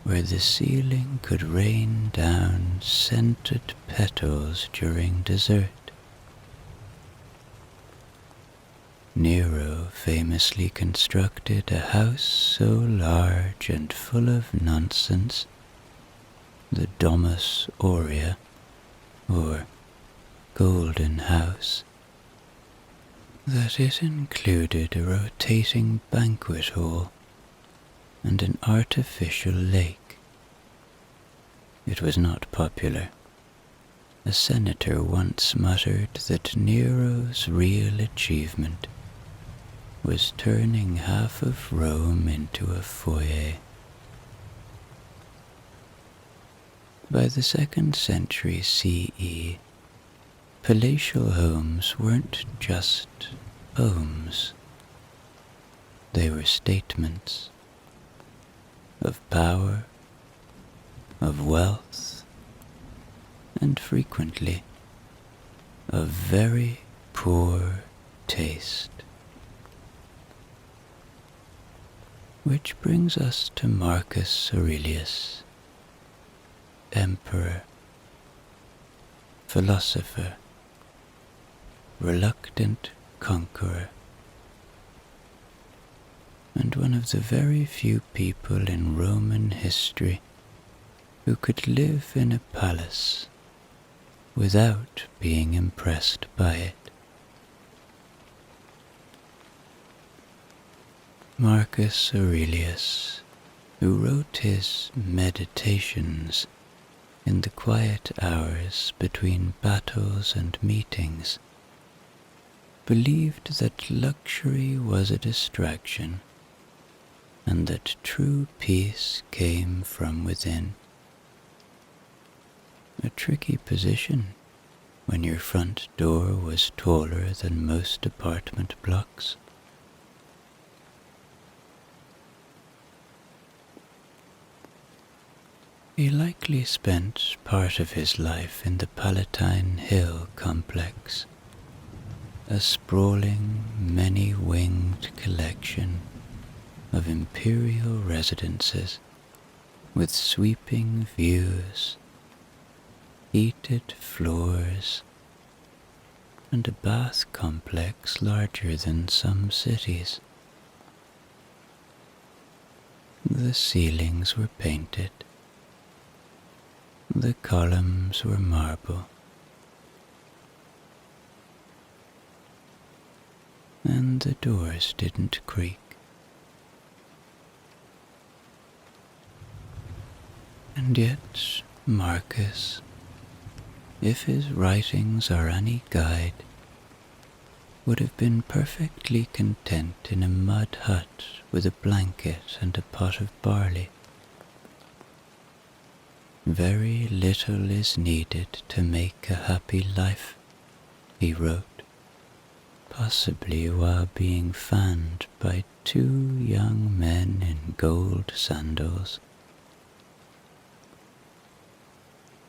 where the ceiling could rain down scented petals during dessert. Nero famously constructed a house so large and full of nonsense, the Domus Aurea, or Golden House, that it included a rotating banquet hall and an artificial lake. It was not popular. A senator once muttered that Nero's real achievement was turning half of Rome into a foyer. By the 2nd century CE, palatial homes weren't just homes. They were statements of power, of wealth, and frequently of very poor taste. Which brings us to Marcus Aurelius, emperor, philosopher, reluctant conqueror, and one of the very few people in Roman history who could live in a palace without being impressed by it. Marcus Aurelius, who wrote his Meditations in the quiet hours between battles and meetings, believed that luxury was a distraction and that true peace came from within. A tricky position when your front door was taller than most apartment blocks? He likely spent part of his life in the Palatine Hill complex, a sprawling, many-winged collection of imperial residences with sweeping views, heated floors, and a bath complex larger than some cities. The ceilings were painted, the columns were marble, and the doors didn't creak. And yet Marcus, if his writings are any guide, would have been perfectly content in a mud hut with a blanket and a pot of barley. Very little is needed to make a happy life, he wrote, possibly while being fanned by 2 young men in gold sandals.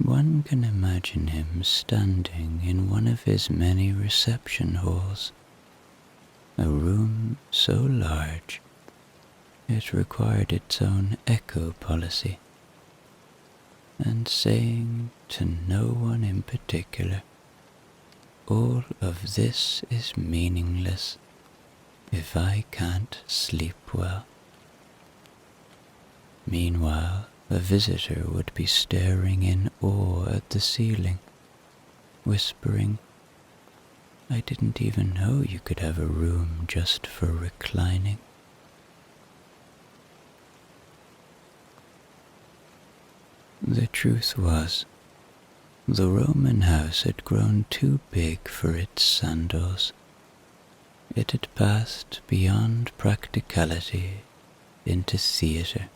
One can imagine him standing in one of his many reception halls, a room so large it required its own echo policy, and saying to no one in particular, "All of this is meaningless if I can't sleep well." Meanwhile, a visitor would be staring in awe at the ceiling, whispering, "I didn't even know you could have a room just for reclining." The truth was, the Roman house had grown too big for its sandals. It had passed beyond practicality into theatre,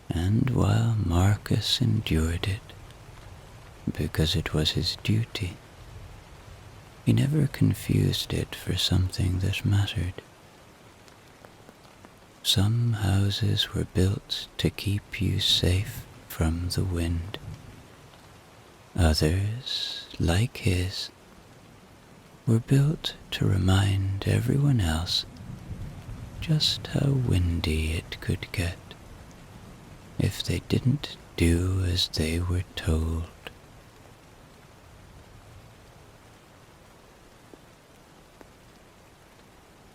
and while Marcus endured it, because it was his duty, he never confused it for something that mattered. Some houses were built to keep you safe from the wind. Others, like his, were built to remind everyone else just how windy it could get if they didn't do as they were told.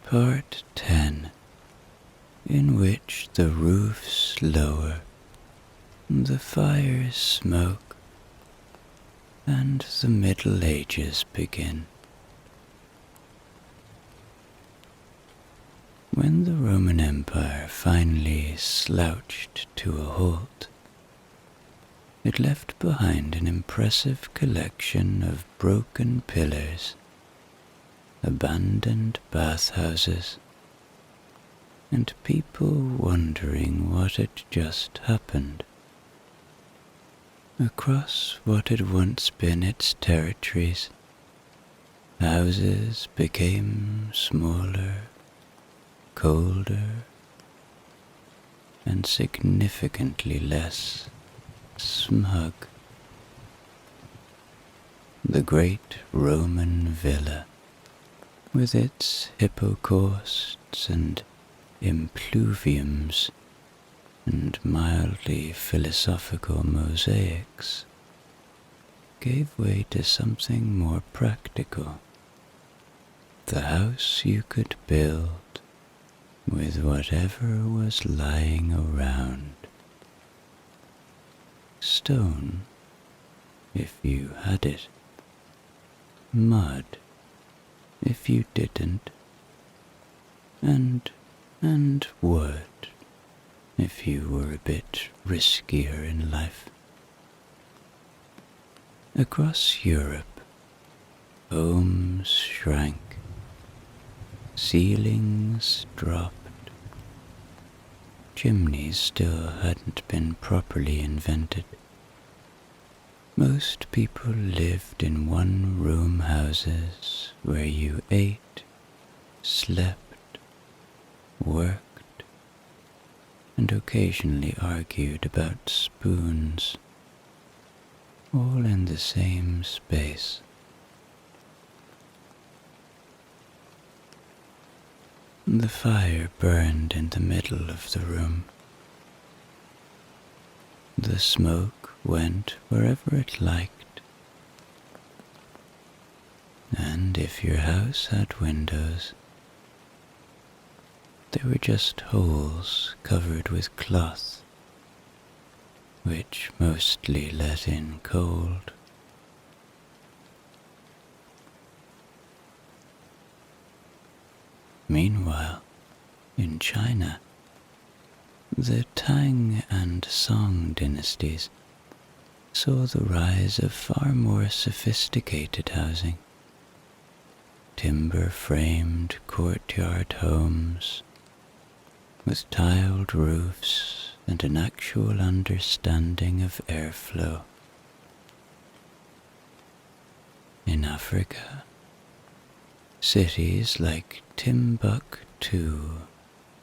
Part 10, in which the roofs lower, the fires smoke, and the Middle Ages begin. When the Roman Empire finally slouched to a halt, it left behind an impressive collection of broken pillars, abandoned bathhouses, and people wondering what had just happened. Across what had once been its territories, houses became smaller, colder, and significantly less smug. The great Roman villa, with its hippocausts and impluviums and mildly philosophical mosaics, gave way to something more practical. The house you could build with whatever was lying around. Stone, if you had it. Mud, if you didn't. And wood, if you were a bit riskier in life. Across Europe, homes shrank, ceilings dropped, chimneys still hadn't been properly invented, Most people lived in one-room houses where you ate, slept, worked, and occasionally argued about spoons, all in the same space. The fire burned in the middle of the room. The smoke went wherever it liked, and if your house had windows, they were just holes covered with cloth, which mostly let in cold. Meanwhile, in China, the Tang and Song dynasties saw the rise of far more sophisticated housing. Timber-framed courtyard homes with tiled roofs and an actual understanding of airflow. In Africa, cities like Timbuktu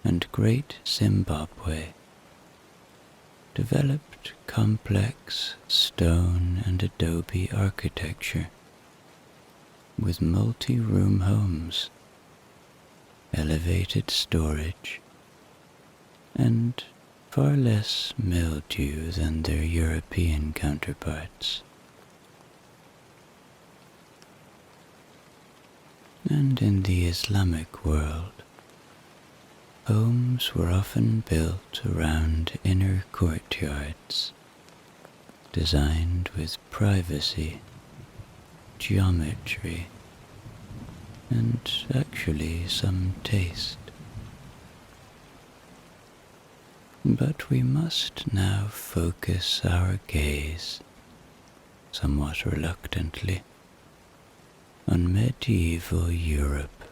and Great Zimbabwe developed complex stone and adobe architecture with multi-room homes, elevated storage, and far less mildew than their European counterparts. And in the Islamic world, homes were often built around inner courtyards, designed with privacy, geometry, and actually some taste. But we must now focus our gaze, somewhat reluctantly, on medieval Europe,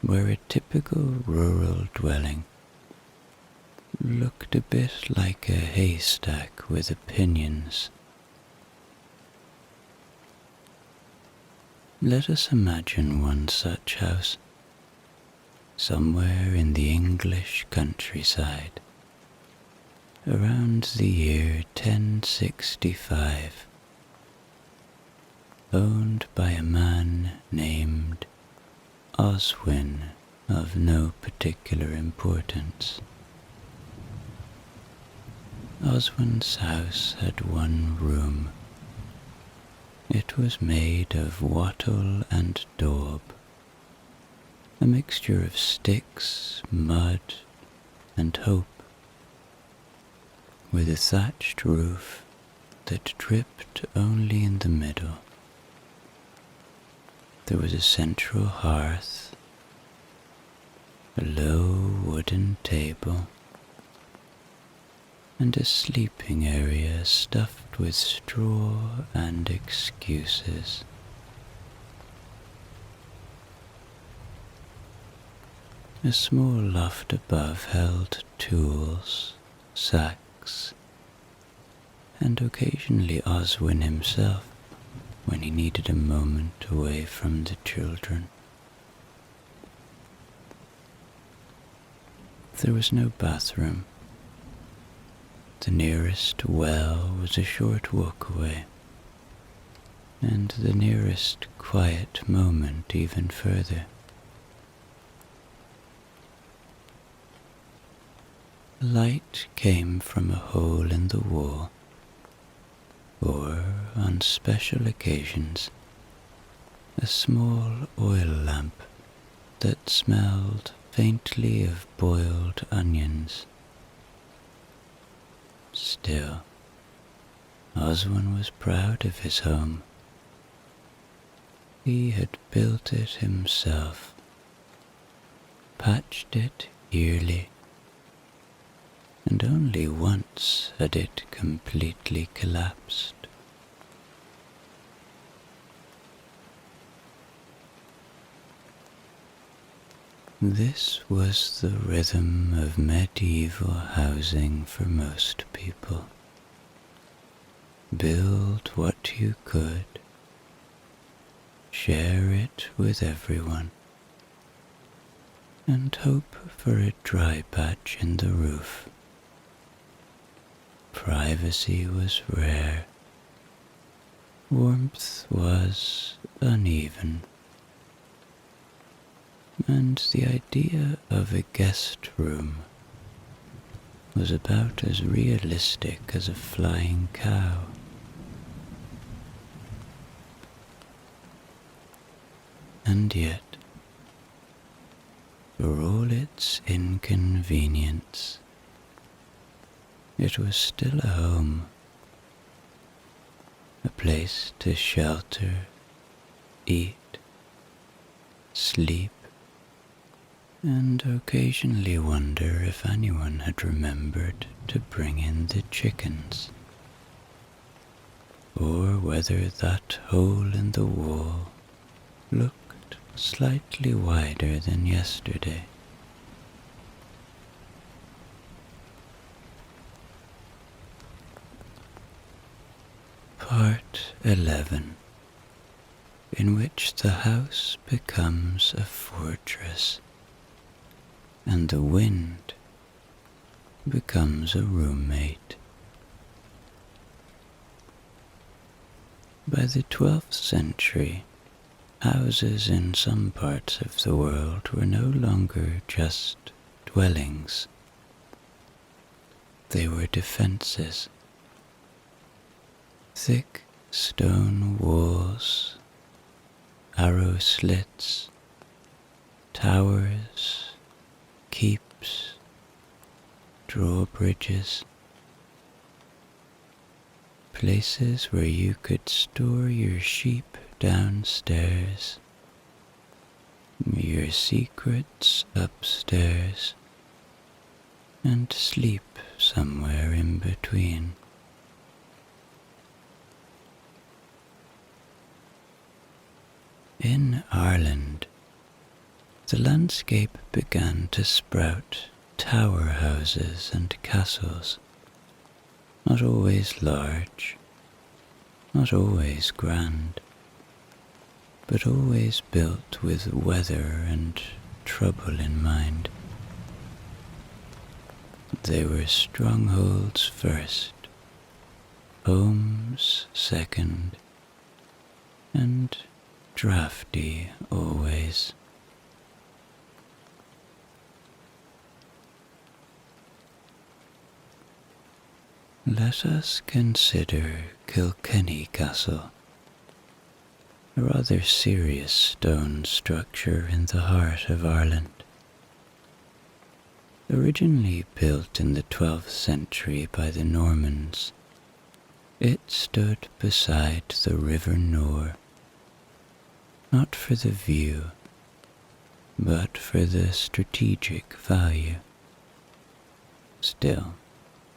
where a typical rural dwelling looked a bit like a haystack with opinions. Let us imagine one such house, somewhere in the English countryside, around the year 1065, owned by a man named Oswin of no particular importance. Oswin's house had one room. It was made of wattle and daub, a mixture of sticks, mud, and hope, with a thatched roof that dripped only in the middle. There was a central hearth, a low wooden table, and a sleeping area stuffed with straw and excuses. A small loft above held tools, sacks, and occasionally Oswin himself when he needed a moment away from the children. There was no bathroom. The nearest well was a short walk away, and the nearest quiet moment even further. Light came from a hole in the wall, or, on special occasions, a small oil lamp that smelled faintly of boiled onions. Still, Oswin was proud of his home. He had built it himself, patched it yearly, and only once had it completely collapsed. This was the rhythm of medieval housing for most people. build what you could, share it with everyone, and hope for a dry patch in the roof. Privacy was rare. Warmth was uneven, and the idea of a guest room was about as realistic as a flying cow. And yet, for all its inconvenience, it was still a home, a place to shelter, eat, sleep, and occasionally wonder if anyone had remembered to bring in the chickens, or whether that hole in the wall looked slightly wider than yesterday. Part 11, in which the house becomes a fortress and the wind becomes a roommate. By the 12th century, houses in some parts of the world were no longer just dwellings. They were defenses. Thick stone walls, arrow slits, towers, keeps, drawbridges, places where you could store your sheep downstairs, your secrets upstairs, and sleep somewhere in between. In Ireland, the landscape began to sprout tower houses and castles, not always large, not always grand, but always built with weather and trouble in mind. They were strongholds first, homes second, and drafty always. Let us consider Kilkenny Castle, a rather serious stone structure in the heart of Ireland. Originally built in the 12th century by the Normans, it stood beside the River Nore, not for the view, but for the strategic value. Still,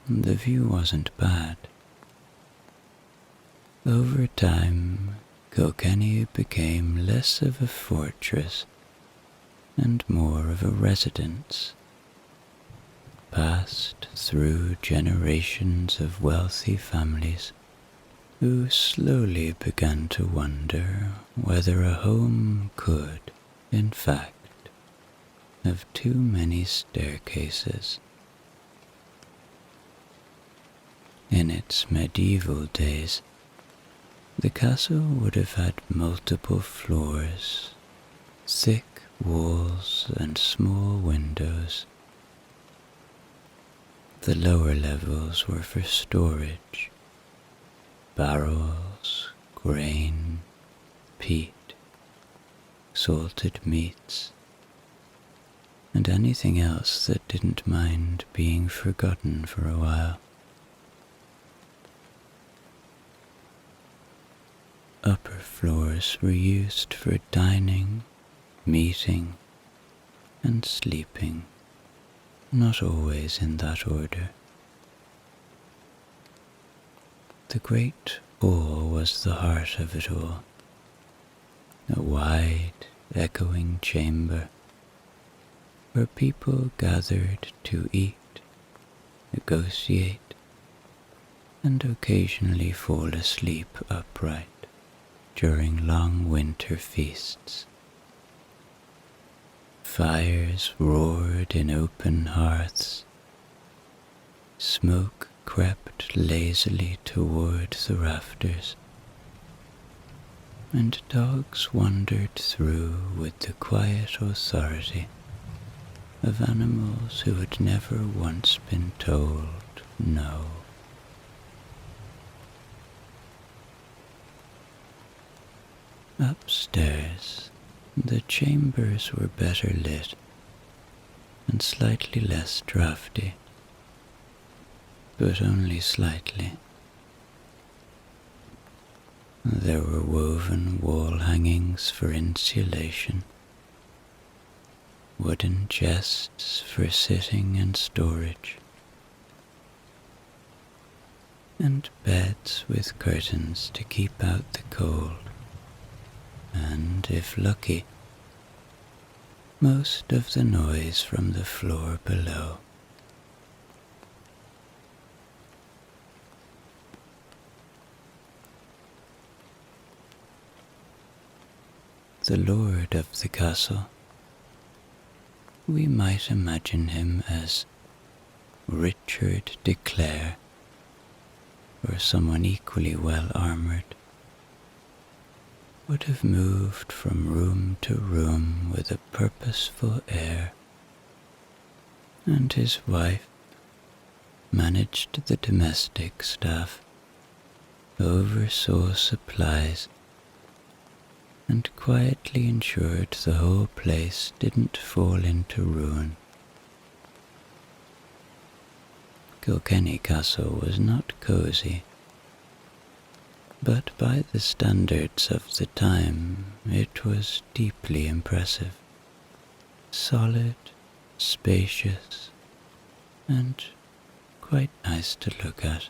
the view wasn't bad. Over time, Kilkenny became less of a fortress and more of a residence, passed through generations of wealthy families who slowly began to wonder whether a home could, in fact, have too many staircases. In its medieval days, the castle would have had multiple floors, thick walls and small windows. The lower levels were for storage, barrels, grain, peat, salted meats, and anything else that didn't mind being forgotten for a while. Upper floors were used for dining, meeting, and sleeping, not always in that order. The great hall was the heart of it all, a wide, echoing chamber where people gathered to eat, negotiate, and occasionally fall asleep upright during long winter feasts. Fires roared in open hearths, smoke crept lazily toward the rafters, and dogs wandered through with the quiet authority of animals who had never once been told no. Upstairs, the chambers were better lit and slightly less draughty, but only slightly. There were woven wall hangings for insulation, wooden chests for sitting and storage, and beds with curtains to keep out the cold, and, if lucky, most of the noise from the floor below. The lord of the castle, we might imagine him as Richard de Clare, or someone equally well armoured, would have moved from room to room with a purposeful air, and his wife managed the domestic staff, oversaw supplies, and quietly ensured the whole place didn't fall into ruin. Kilkenny Castle was not cosy, but by the standards of the time it was deeply impressive, solid, spacious, and quite nice to look at.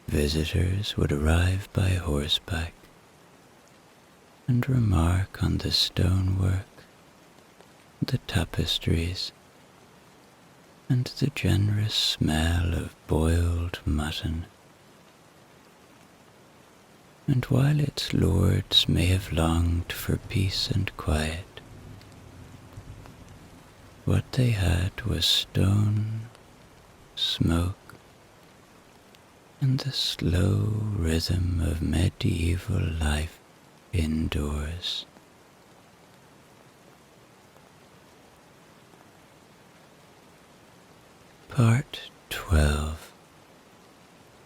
Visitors would arrive by horseback and remark on the stonework, the tapestries, and the generous smell of boiled mutton. And while its lords may have longed for peace and quiet, what they had was stone, smoke, and the slow rhythm of medieval life indoors. Part 12,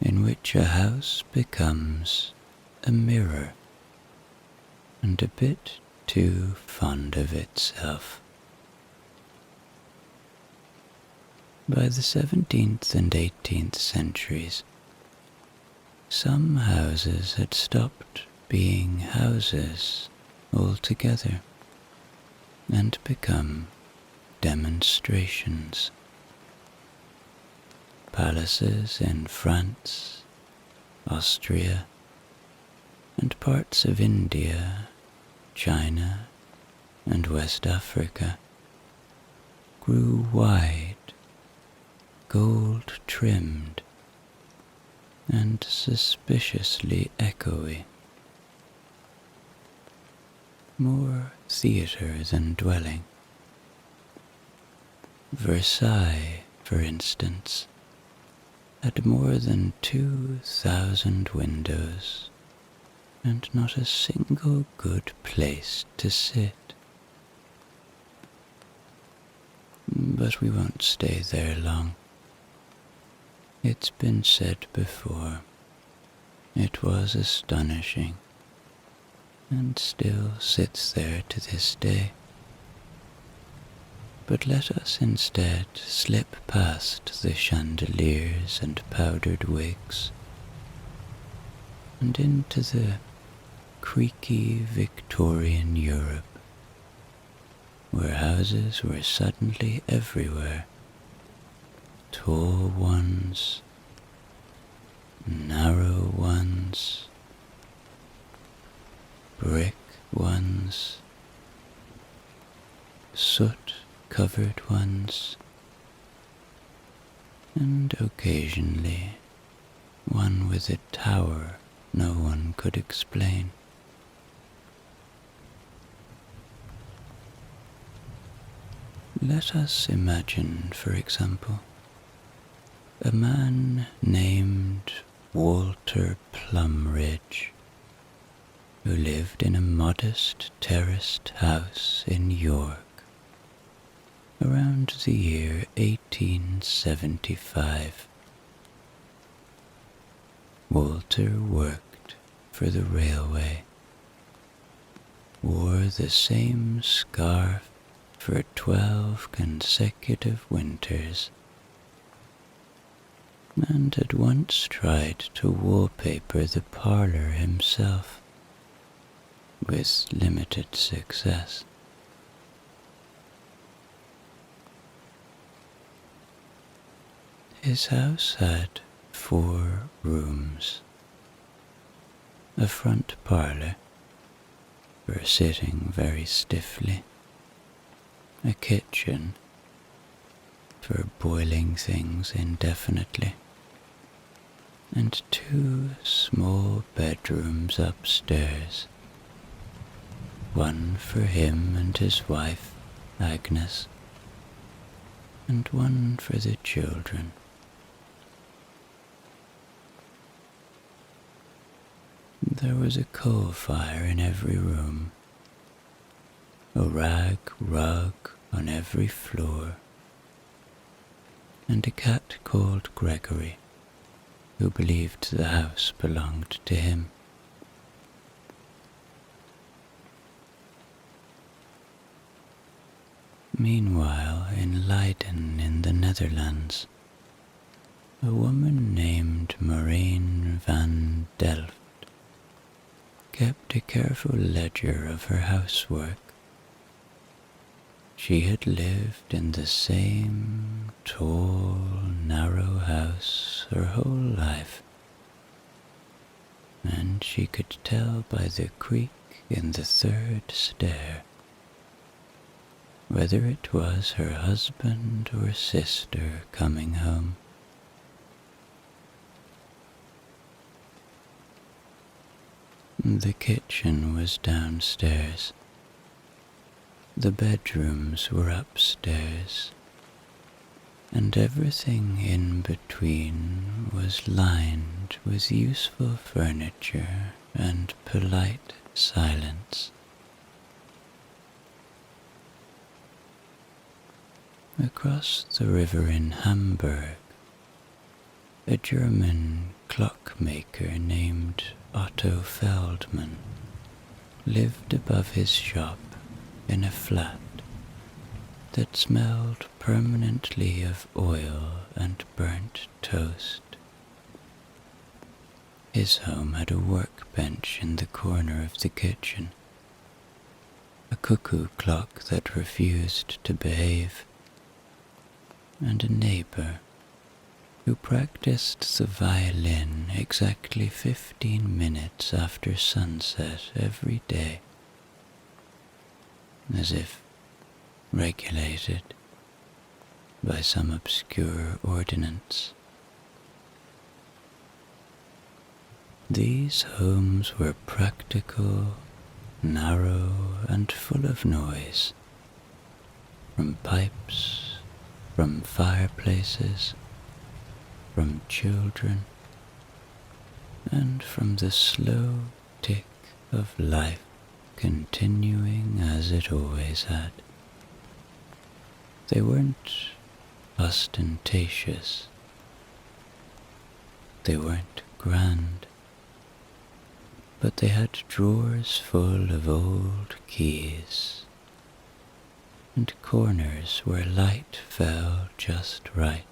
in which a house becomes a mirror and a bit too fond of itself. By the 17th and 18th centuries, some houses had stopped being houses altogether and become demonstrations. Palaces in France, Austria, and parts of India, China, and West Africa grew wide, gold-trimmed, and suspiciously echoey. More theatre than dwelling. Versailles, for instance, had more than 2,000 windows, and not a single good place to sit. But we won't stay there long. It's been said before, it was astonishing, and still sits there to this day. But let us instead slip past the chandeliers and powdered wigs, and into the creaky Victorian Europe, where houses were suddenly everywhere, tall ones, narrow ones, brick ones, soot-covered ones, and occasionally one with a tower no one could explain. Let us imagine, for example, a man named Walter Plumridge, who lived in a modest terraced house in York around the year 1875. Walter worked for the railway, wore the same scarf for 12 consecutive winters, and had once tried to wallpaper the parlour himself, with limited success. His house had 4 rooms, a front parlour for sitting very stiffly, a kitchen for boiling things indefinitely, and 2 small bedrooms upstairs, one for him and his wife, Agnes, and one for the children. There was a coal fire in every room, a rag rug on every floor, and a cat called Gregory, who believed the house belonged to him. Meanwhile, in Leiden in the Netherlands, a woman named Marijn van Delft kept a careful ledger of her housework. She had lived in the same tall, narrow house her whole life, and she could tell by the creak in the 3rd stair whether it was her husband or sister coming home. The kitchen was downstairs. The bedrooms were upstairs, and everything in between was lined with useful furniture and polite silence. Across the river in Hamburg, a German clockmaker named Otto Feldman lived above his shop in a flat that smelled permanently of oil and burnt toast. His home had a workbench in the corner of the kitchen, a cuckoo clock that refused to behave, and a neighbor who practiced the violin exactly 15 minutes after sunset every day, as if regulated by some obscure ordinance. These homes were practical, narrow, and full of noise, from pipes, from fireplaces, from children, and from the slow tick of life continuing as it always had. They weren't ostentatious. They weren't grand. But they had drawers full of old keys, and corners where light fell just right,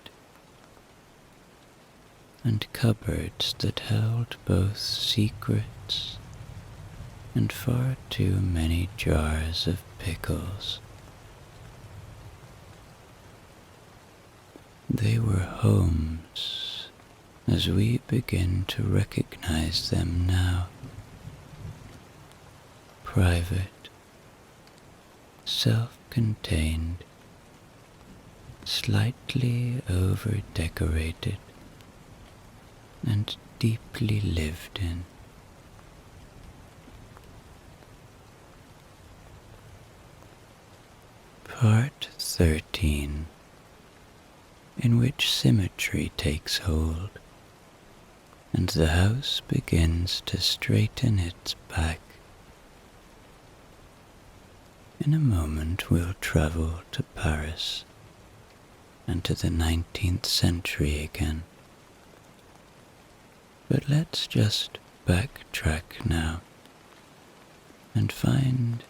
and cupboards that held both secrets and far too many jars of pickles. They were homes as we begin to recognize them now. Private, self-contained, slightly over-decorated, and deeply lived in. Part 13, in which symmetry takes hold, and the house begins to straighten its back. In a moment we'll travel to Paris and to the 19th century again. But let's just backtrack now and find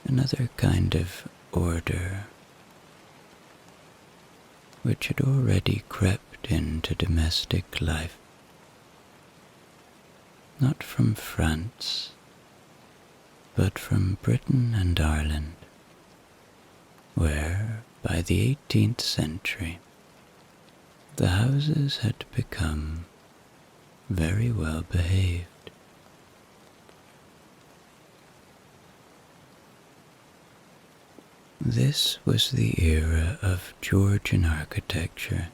another kind of order which had already crept into domestic life, not from France, but from Britain and Ireland, where, by the 18th century, the houses had become very well behaved. This was the era of Georgian architecture,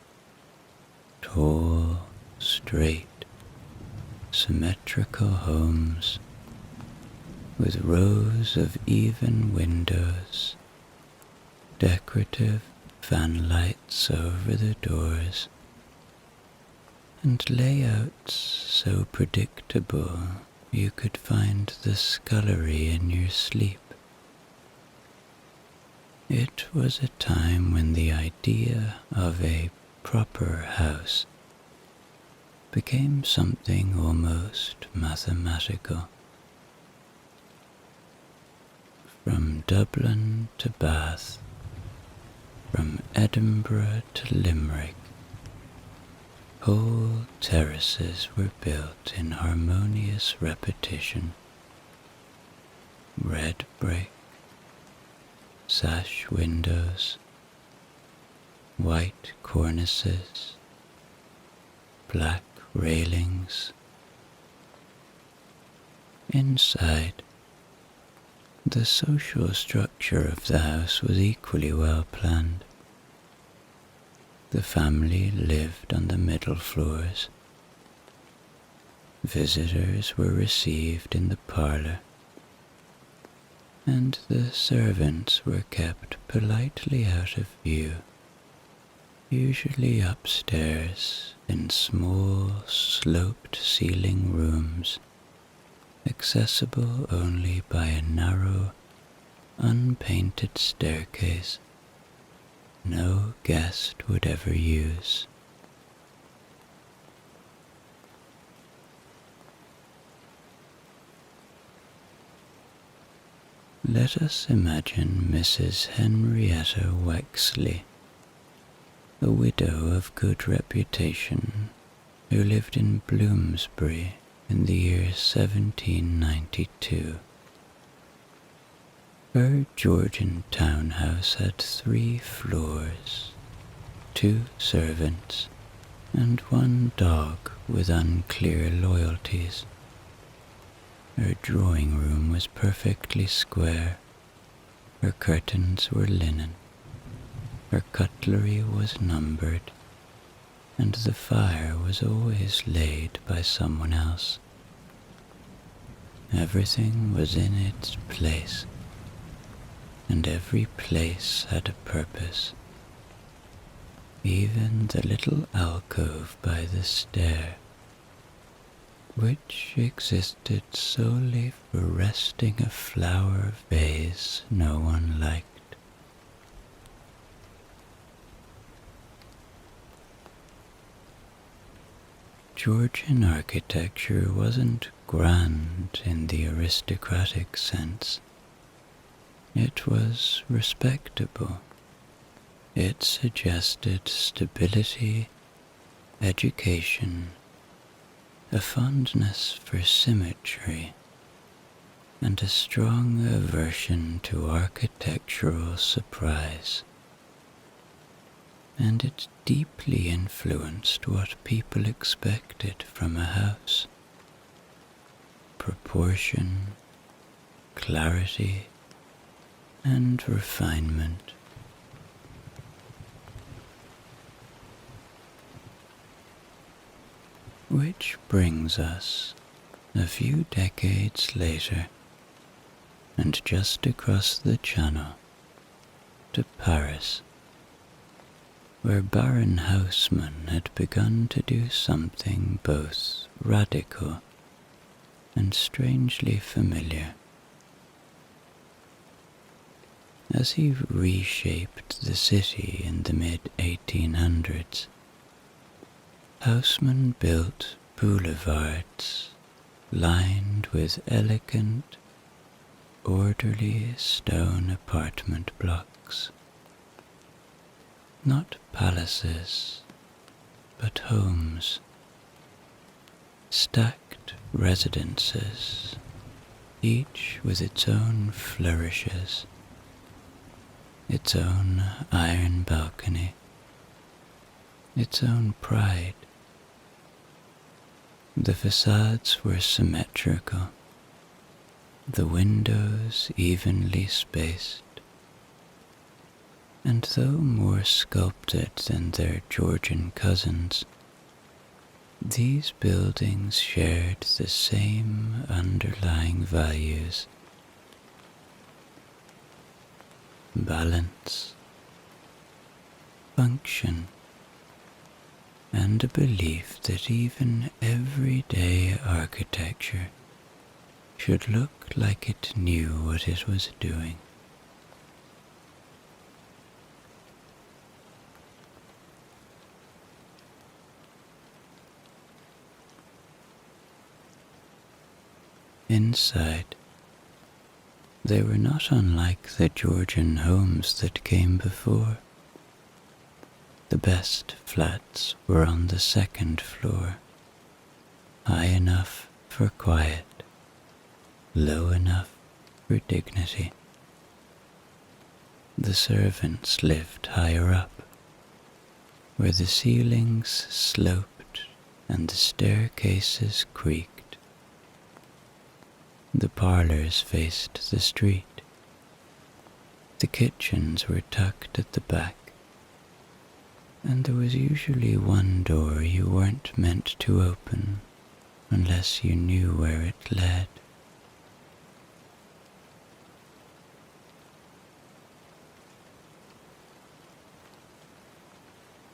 tall, straight, symmetrical homes with rows of even windows, decorative fan lights over the doors, and layouts so predictable you could find the scullery in your sleep. It was a time when the idea of a proper house became something almost mathematical. From Dublin to Bath, from Edinburgh to Limerick, whole terraces were built in harmonious repetition. Red brick, sash windows, white cornices, black railings. Inside, the social structure of the house was equally well planned. The family lived on the middle floors. Visitors were received in the parlour, and the servants were kept politely out of view, usually upstairs in small, sloped-ceiling rooms, accessible only by a narrow, unpainted staircase no guest would ever use. Let us imagine Mrs. Henrietta Wexley, a widow of good reputation, who lived in Bloomsbury in the year 1792. Her Georgian townhouse had 3 floors, 2 servants, and 1 dog with unclear loyalties. Her drawing room was perfectly square. Her curtains were linen. Her cutlery was numbered, and the fire was always laid by someone else. Everything was in its place, and every place had a purpose. Even the little alcove by the stair, which existed solely for resting a flower vase no one liked. Georgian architecture wasn't grand in the aristocratic sense. It was respectable. It suggested stability, education, a fondness for symmetry, and a strong aversion to architectural surprise. And it deeply influenced what people expected from a house. Proportion, clarity, and refinement. Which brings us a few decades later, and just across the channel, to Paris, where Baron Haussmann had begun to do something both radical and strangely familiar. As he reshaped the city in the mid-1800s, Haussmann built boulevards lined with elegant, orderly stone apartment blocks. Not palaces, but homes, stacked residences, each with its own flourishes, its own iron balcony, its own pride. The facades were symmetrical, the windows evenly spaced, and though more sculpted than their Georgian cousins, these buildings shared the same underlying values: balance, function, and a belief that even everyday architecture should look like it knew what it was doing. Inside, they were not unlike the Georgian homes that came before. The best flats were on the second floor, high enough for quiet, low enough for dignity. The servants lived higher up, where the ceilings sloped and the staircases creaked. The parlors faced the street. The kitchens were tucked at the back, and there was usually one door you weren't meant to open unless you knew where it led.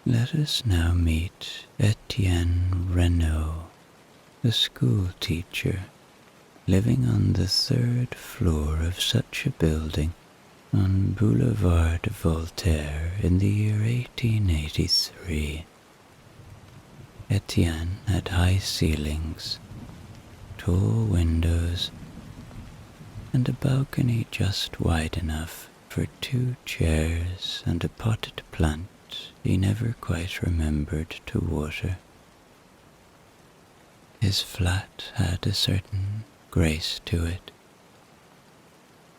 Let us now meet Etienne Renaud, a school teacher living on the third floor of such a building on Boulevard Voltaire in the year 1883. Etienne had high ceilings, tall windows, and a balcony just wide enough for 2 chairs and a potted plant he never quite remembered to water. His flat had a certain grace to it,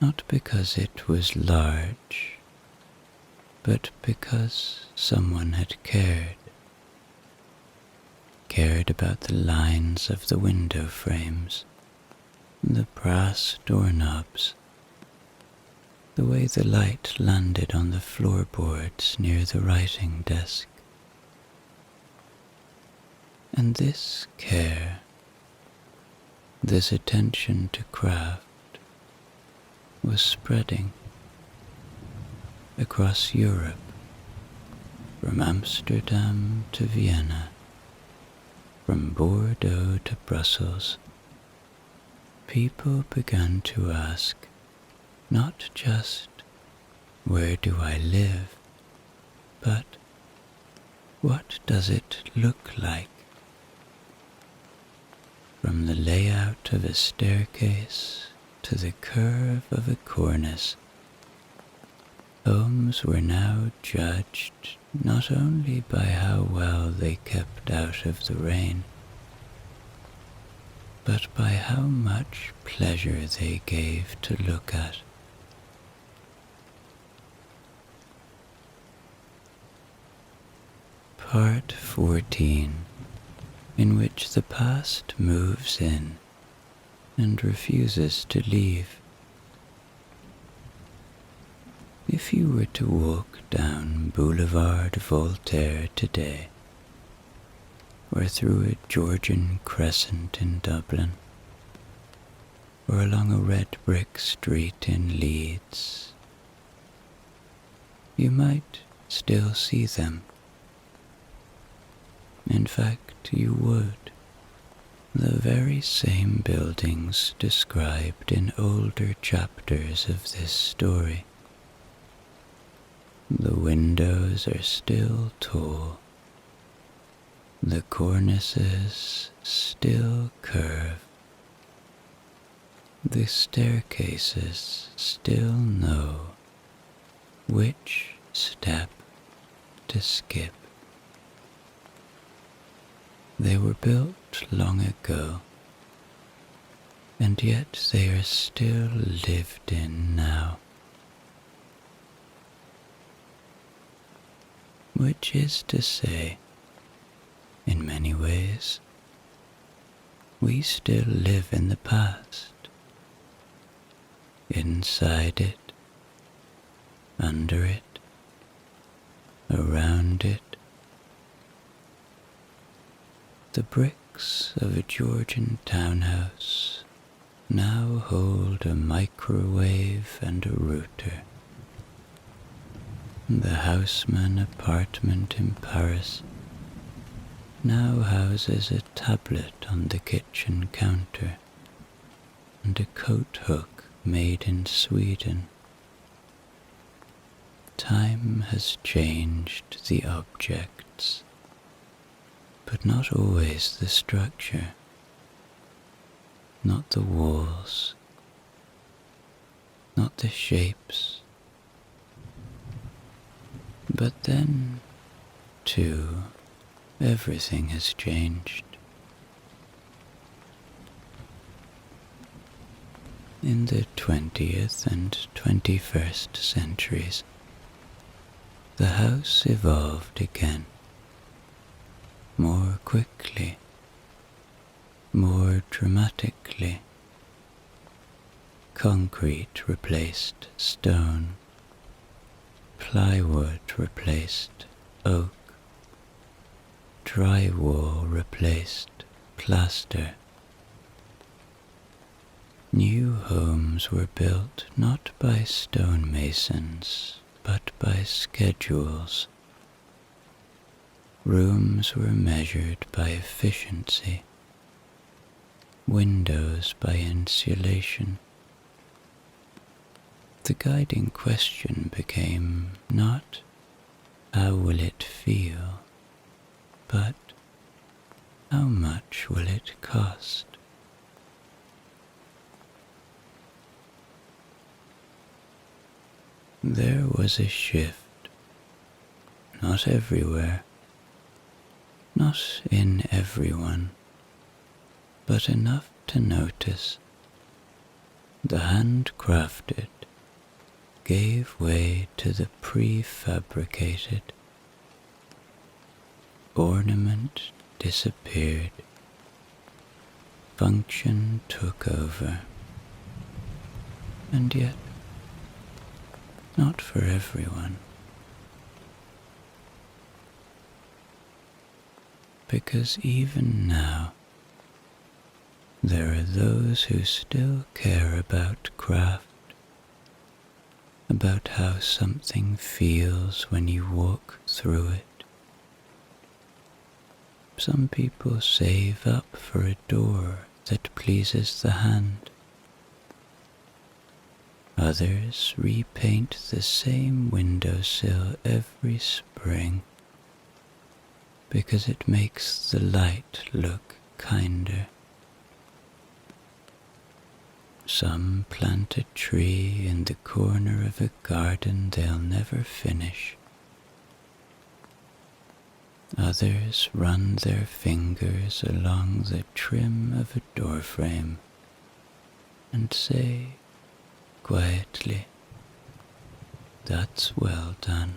not because it was large, but because someone had cared about the lines of the window frames, the brass doorknobs, the way the light landed on the floorboards near the writing desk. And this care, this attention to craft, was spreading across Europe, from Amsterdam to Vienna, from Bordeaux to Brussels. People began to ask, not just, where do I live, but what does it look like? From the layout of a staircase to the curve of a cornice, homes were now judged not only by how well they kept out of the rain, but by how much pleasure they gave to look at. Part 14, in which the past moves in and refuses to leave. If you were to walk down Boulevard Voltaire today, or through a Georgian crescent in Dublin, or along a red brick street in Leeds, you might still see them. In fact, you would. The very same buildings described in older chapters of this story. The windows are still tall. The cornices still curve. The staircases still know which step to skip. They were built long ago, and yet they are still lived in now. Which is to say, in many ways, we still live in the past, inside it, under it, around it. The bricks of a Georgian townhouse now hold a microwave and a router. The Haussmann apartment in Paris now houses a tablet on the kitchen counter and a coat hook made in Sweden. Time has changed the objects, but not always the structure, not the walls, not the shapes. But then, too, everything has changed. In the 20th and 21st centuries, the house evolved again, more quickly, more dramatically. Concrete replaced stone, plywood replaced oak, drywall replaced plaster. New homes were built not by stonemasons, but by schedules. Rooms were measured by efficiency, windows by insulation. The guiding question became not, how will it feel, but how much will it cost? There was a shift, not everywhere, not in everyone, but enough to notice. The handcrafted gave way to the prefabricated. Ornament disappeared. Function took over. And yet, not for everyone. Because even now, there are those who still care about craft, about how something feels when you walk through it. Some people save up for a door that pleases the hand. Others repaint the same windowsill every spring because it makes the light look kinder. Some plant a tree in the corner of a garden they'll never finish. Others run their fingers along the trim of a doorframe and say quietly, "That's well done."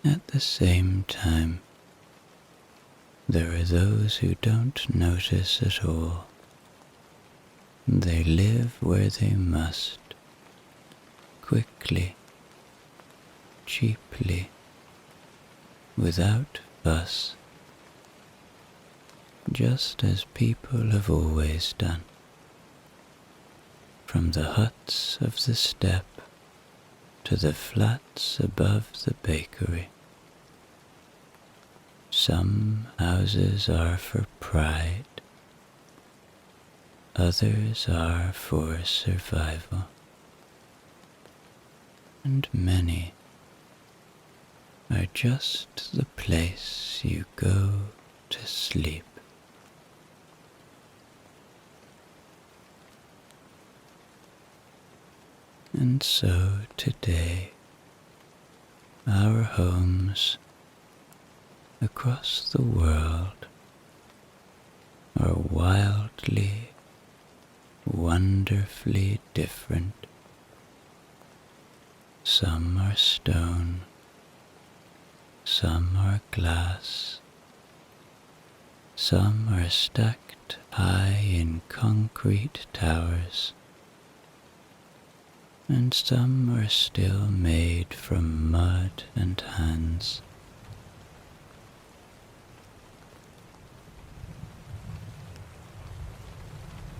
At the same time, there are those who don't notice at all. They live where they must, quickly, cheaply, without fuss, just as people have always done, from the huts of the steppe to the flats above the bakery. Some houses are for pride, others are for survival, and many are just the place you go to sleep. And so today, our homes across the world are wildly, wonderfully different. Some are stone, some are glass, some are stacked high in concrete towers, and some are still made from mud and hands.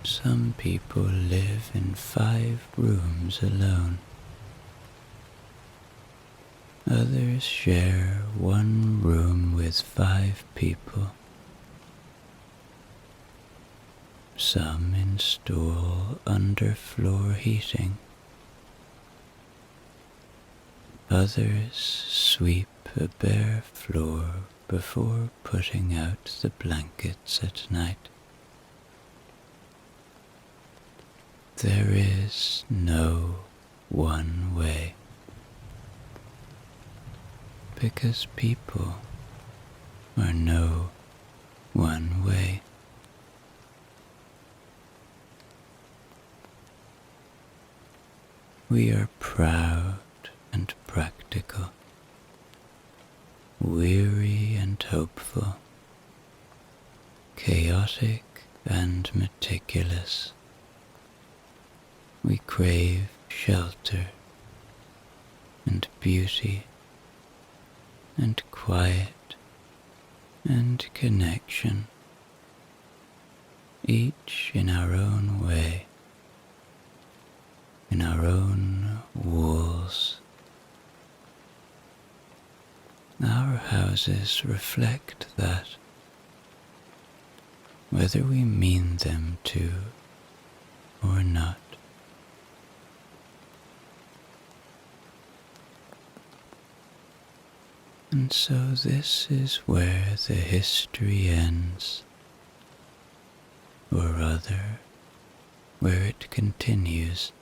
Some people live in 5 rooms alone. Others share 1 room with 5 people. Some install underfloor heating. Others sweep a bare floor before putting out the blankets at night. There is no one way, because people are no one way. We are proud and practical, weary and hopeful, chaotic and meticulous. We crave shelter and beauty and quiet and connection, each in our own way, in our own walls. Our houses reflect that, whether we mean them to or not. And so this is where the history ends, or rather, where it continues,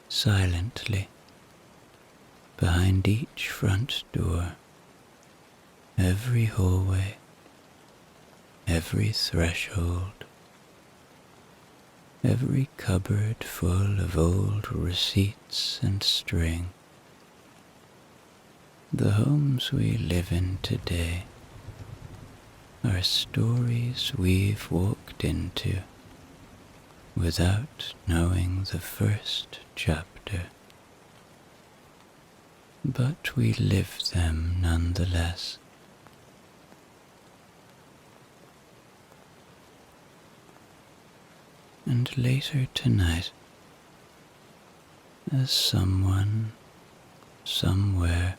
silently, behind each front door, every hallway, every threshold, every cupboard full of old receipts and string. The homes we live in today are stories we've walked into without knowing the first chapter, but we live them nonetheless. And later tonight, as someone, somewhere,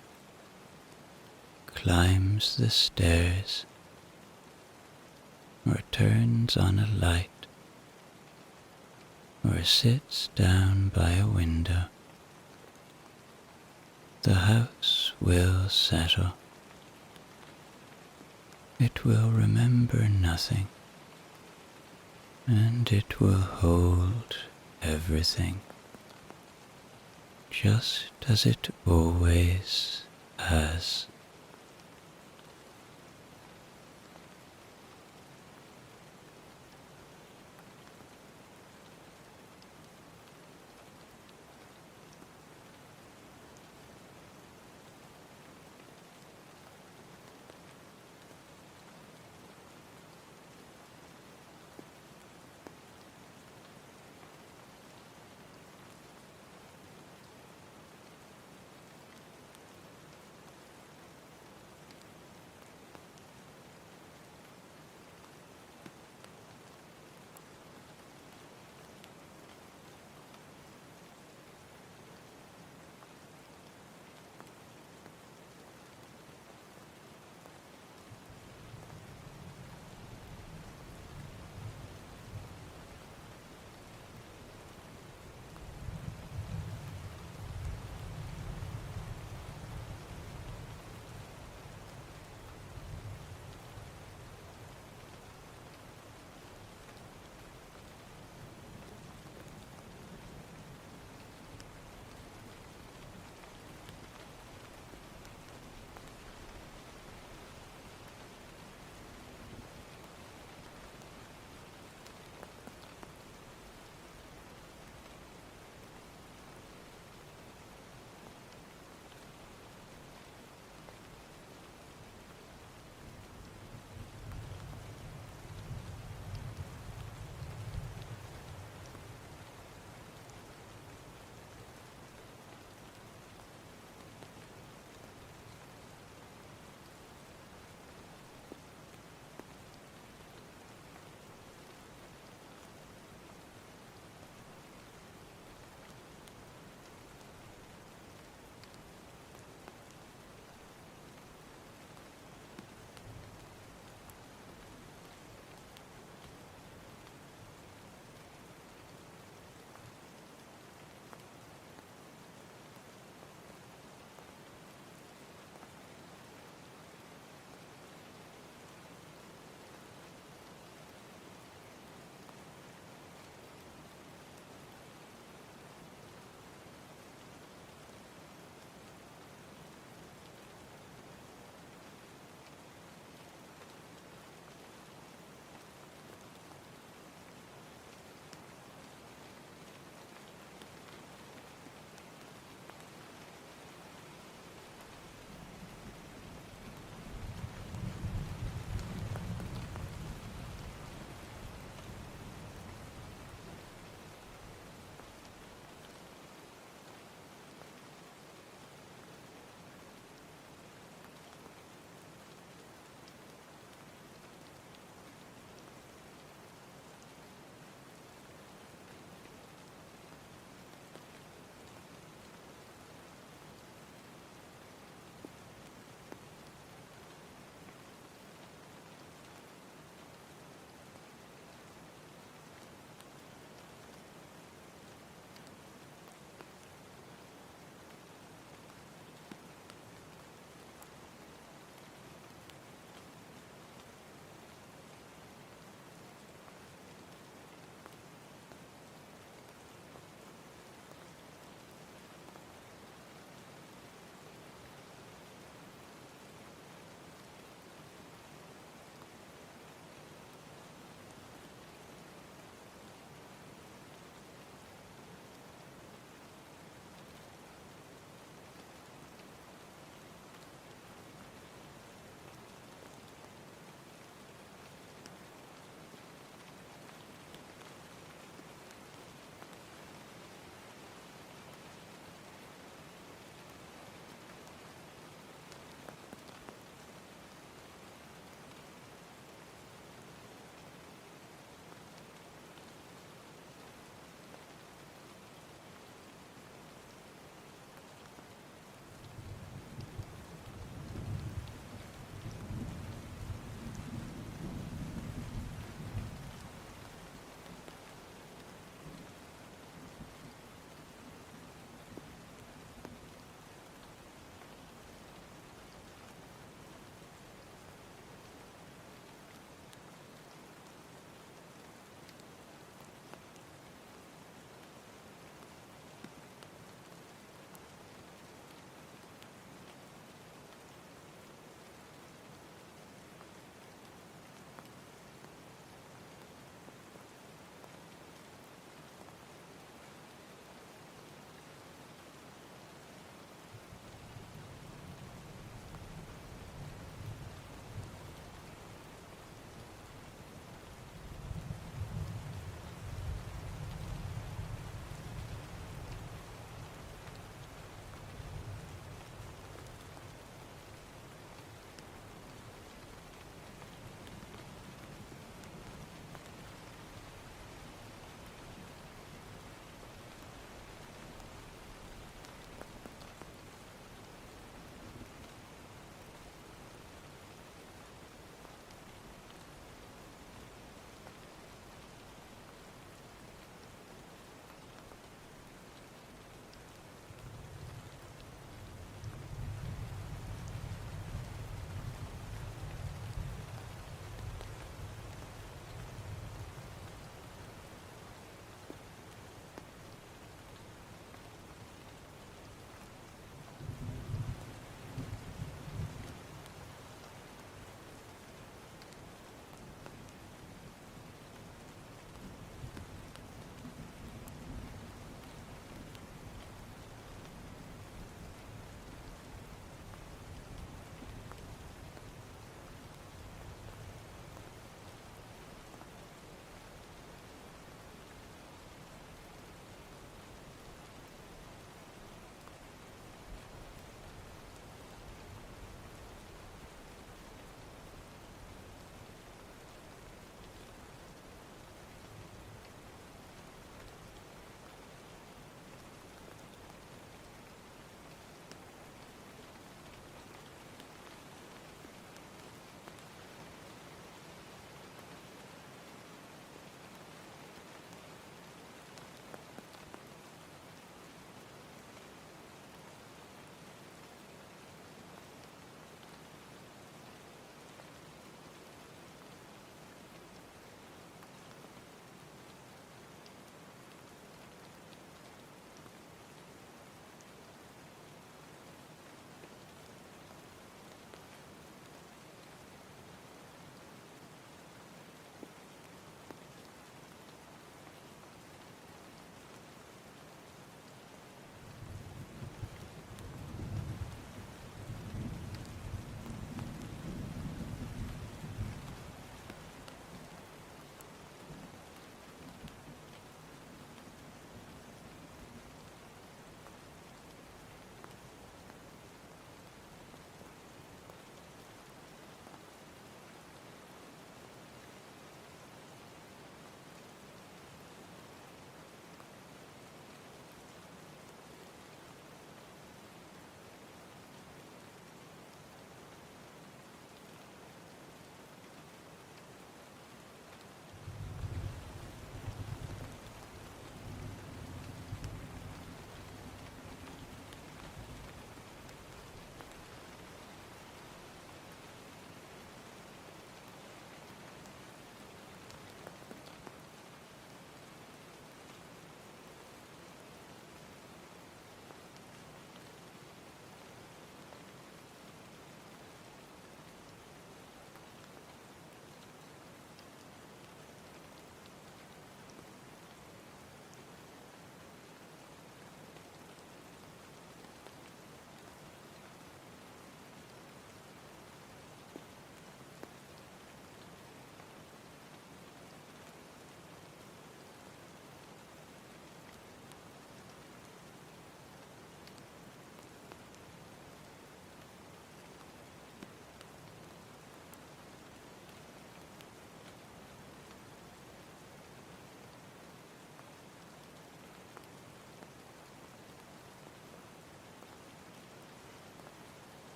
climbs the stairs or turns on a light or sits down by a window, the house will settle. It will remember nothing, and it will hold everything, just as it always has.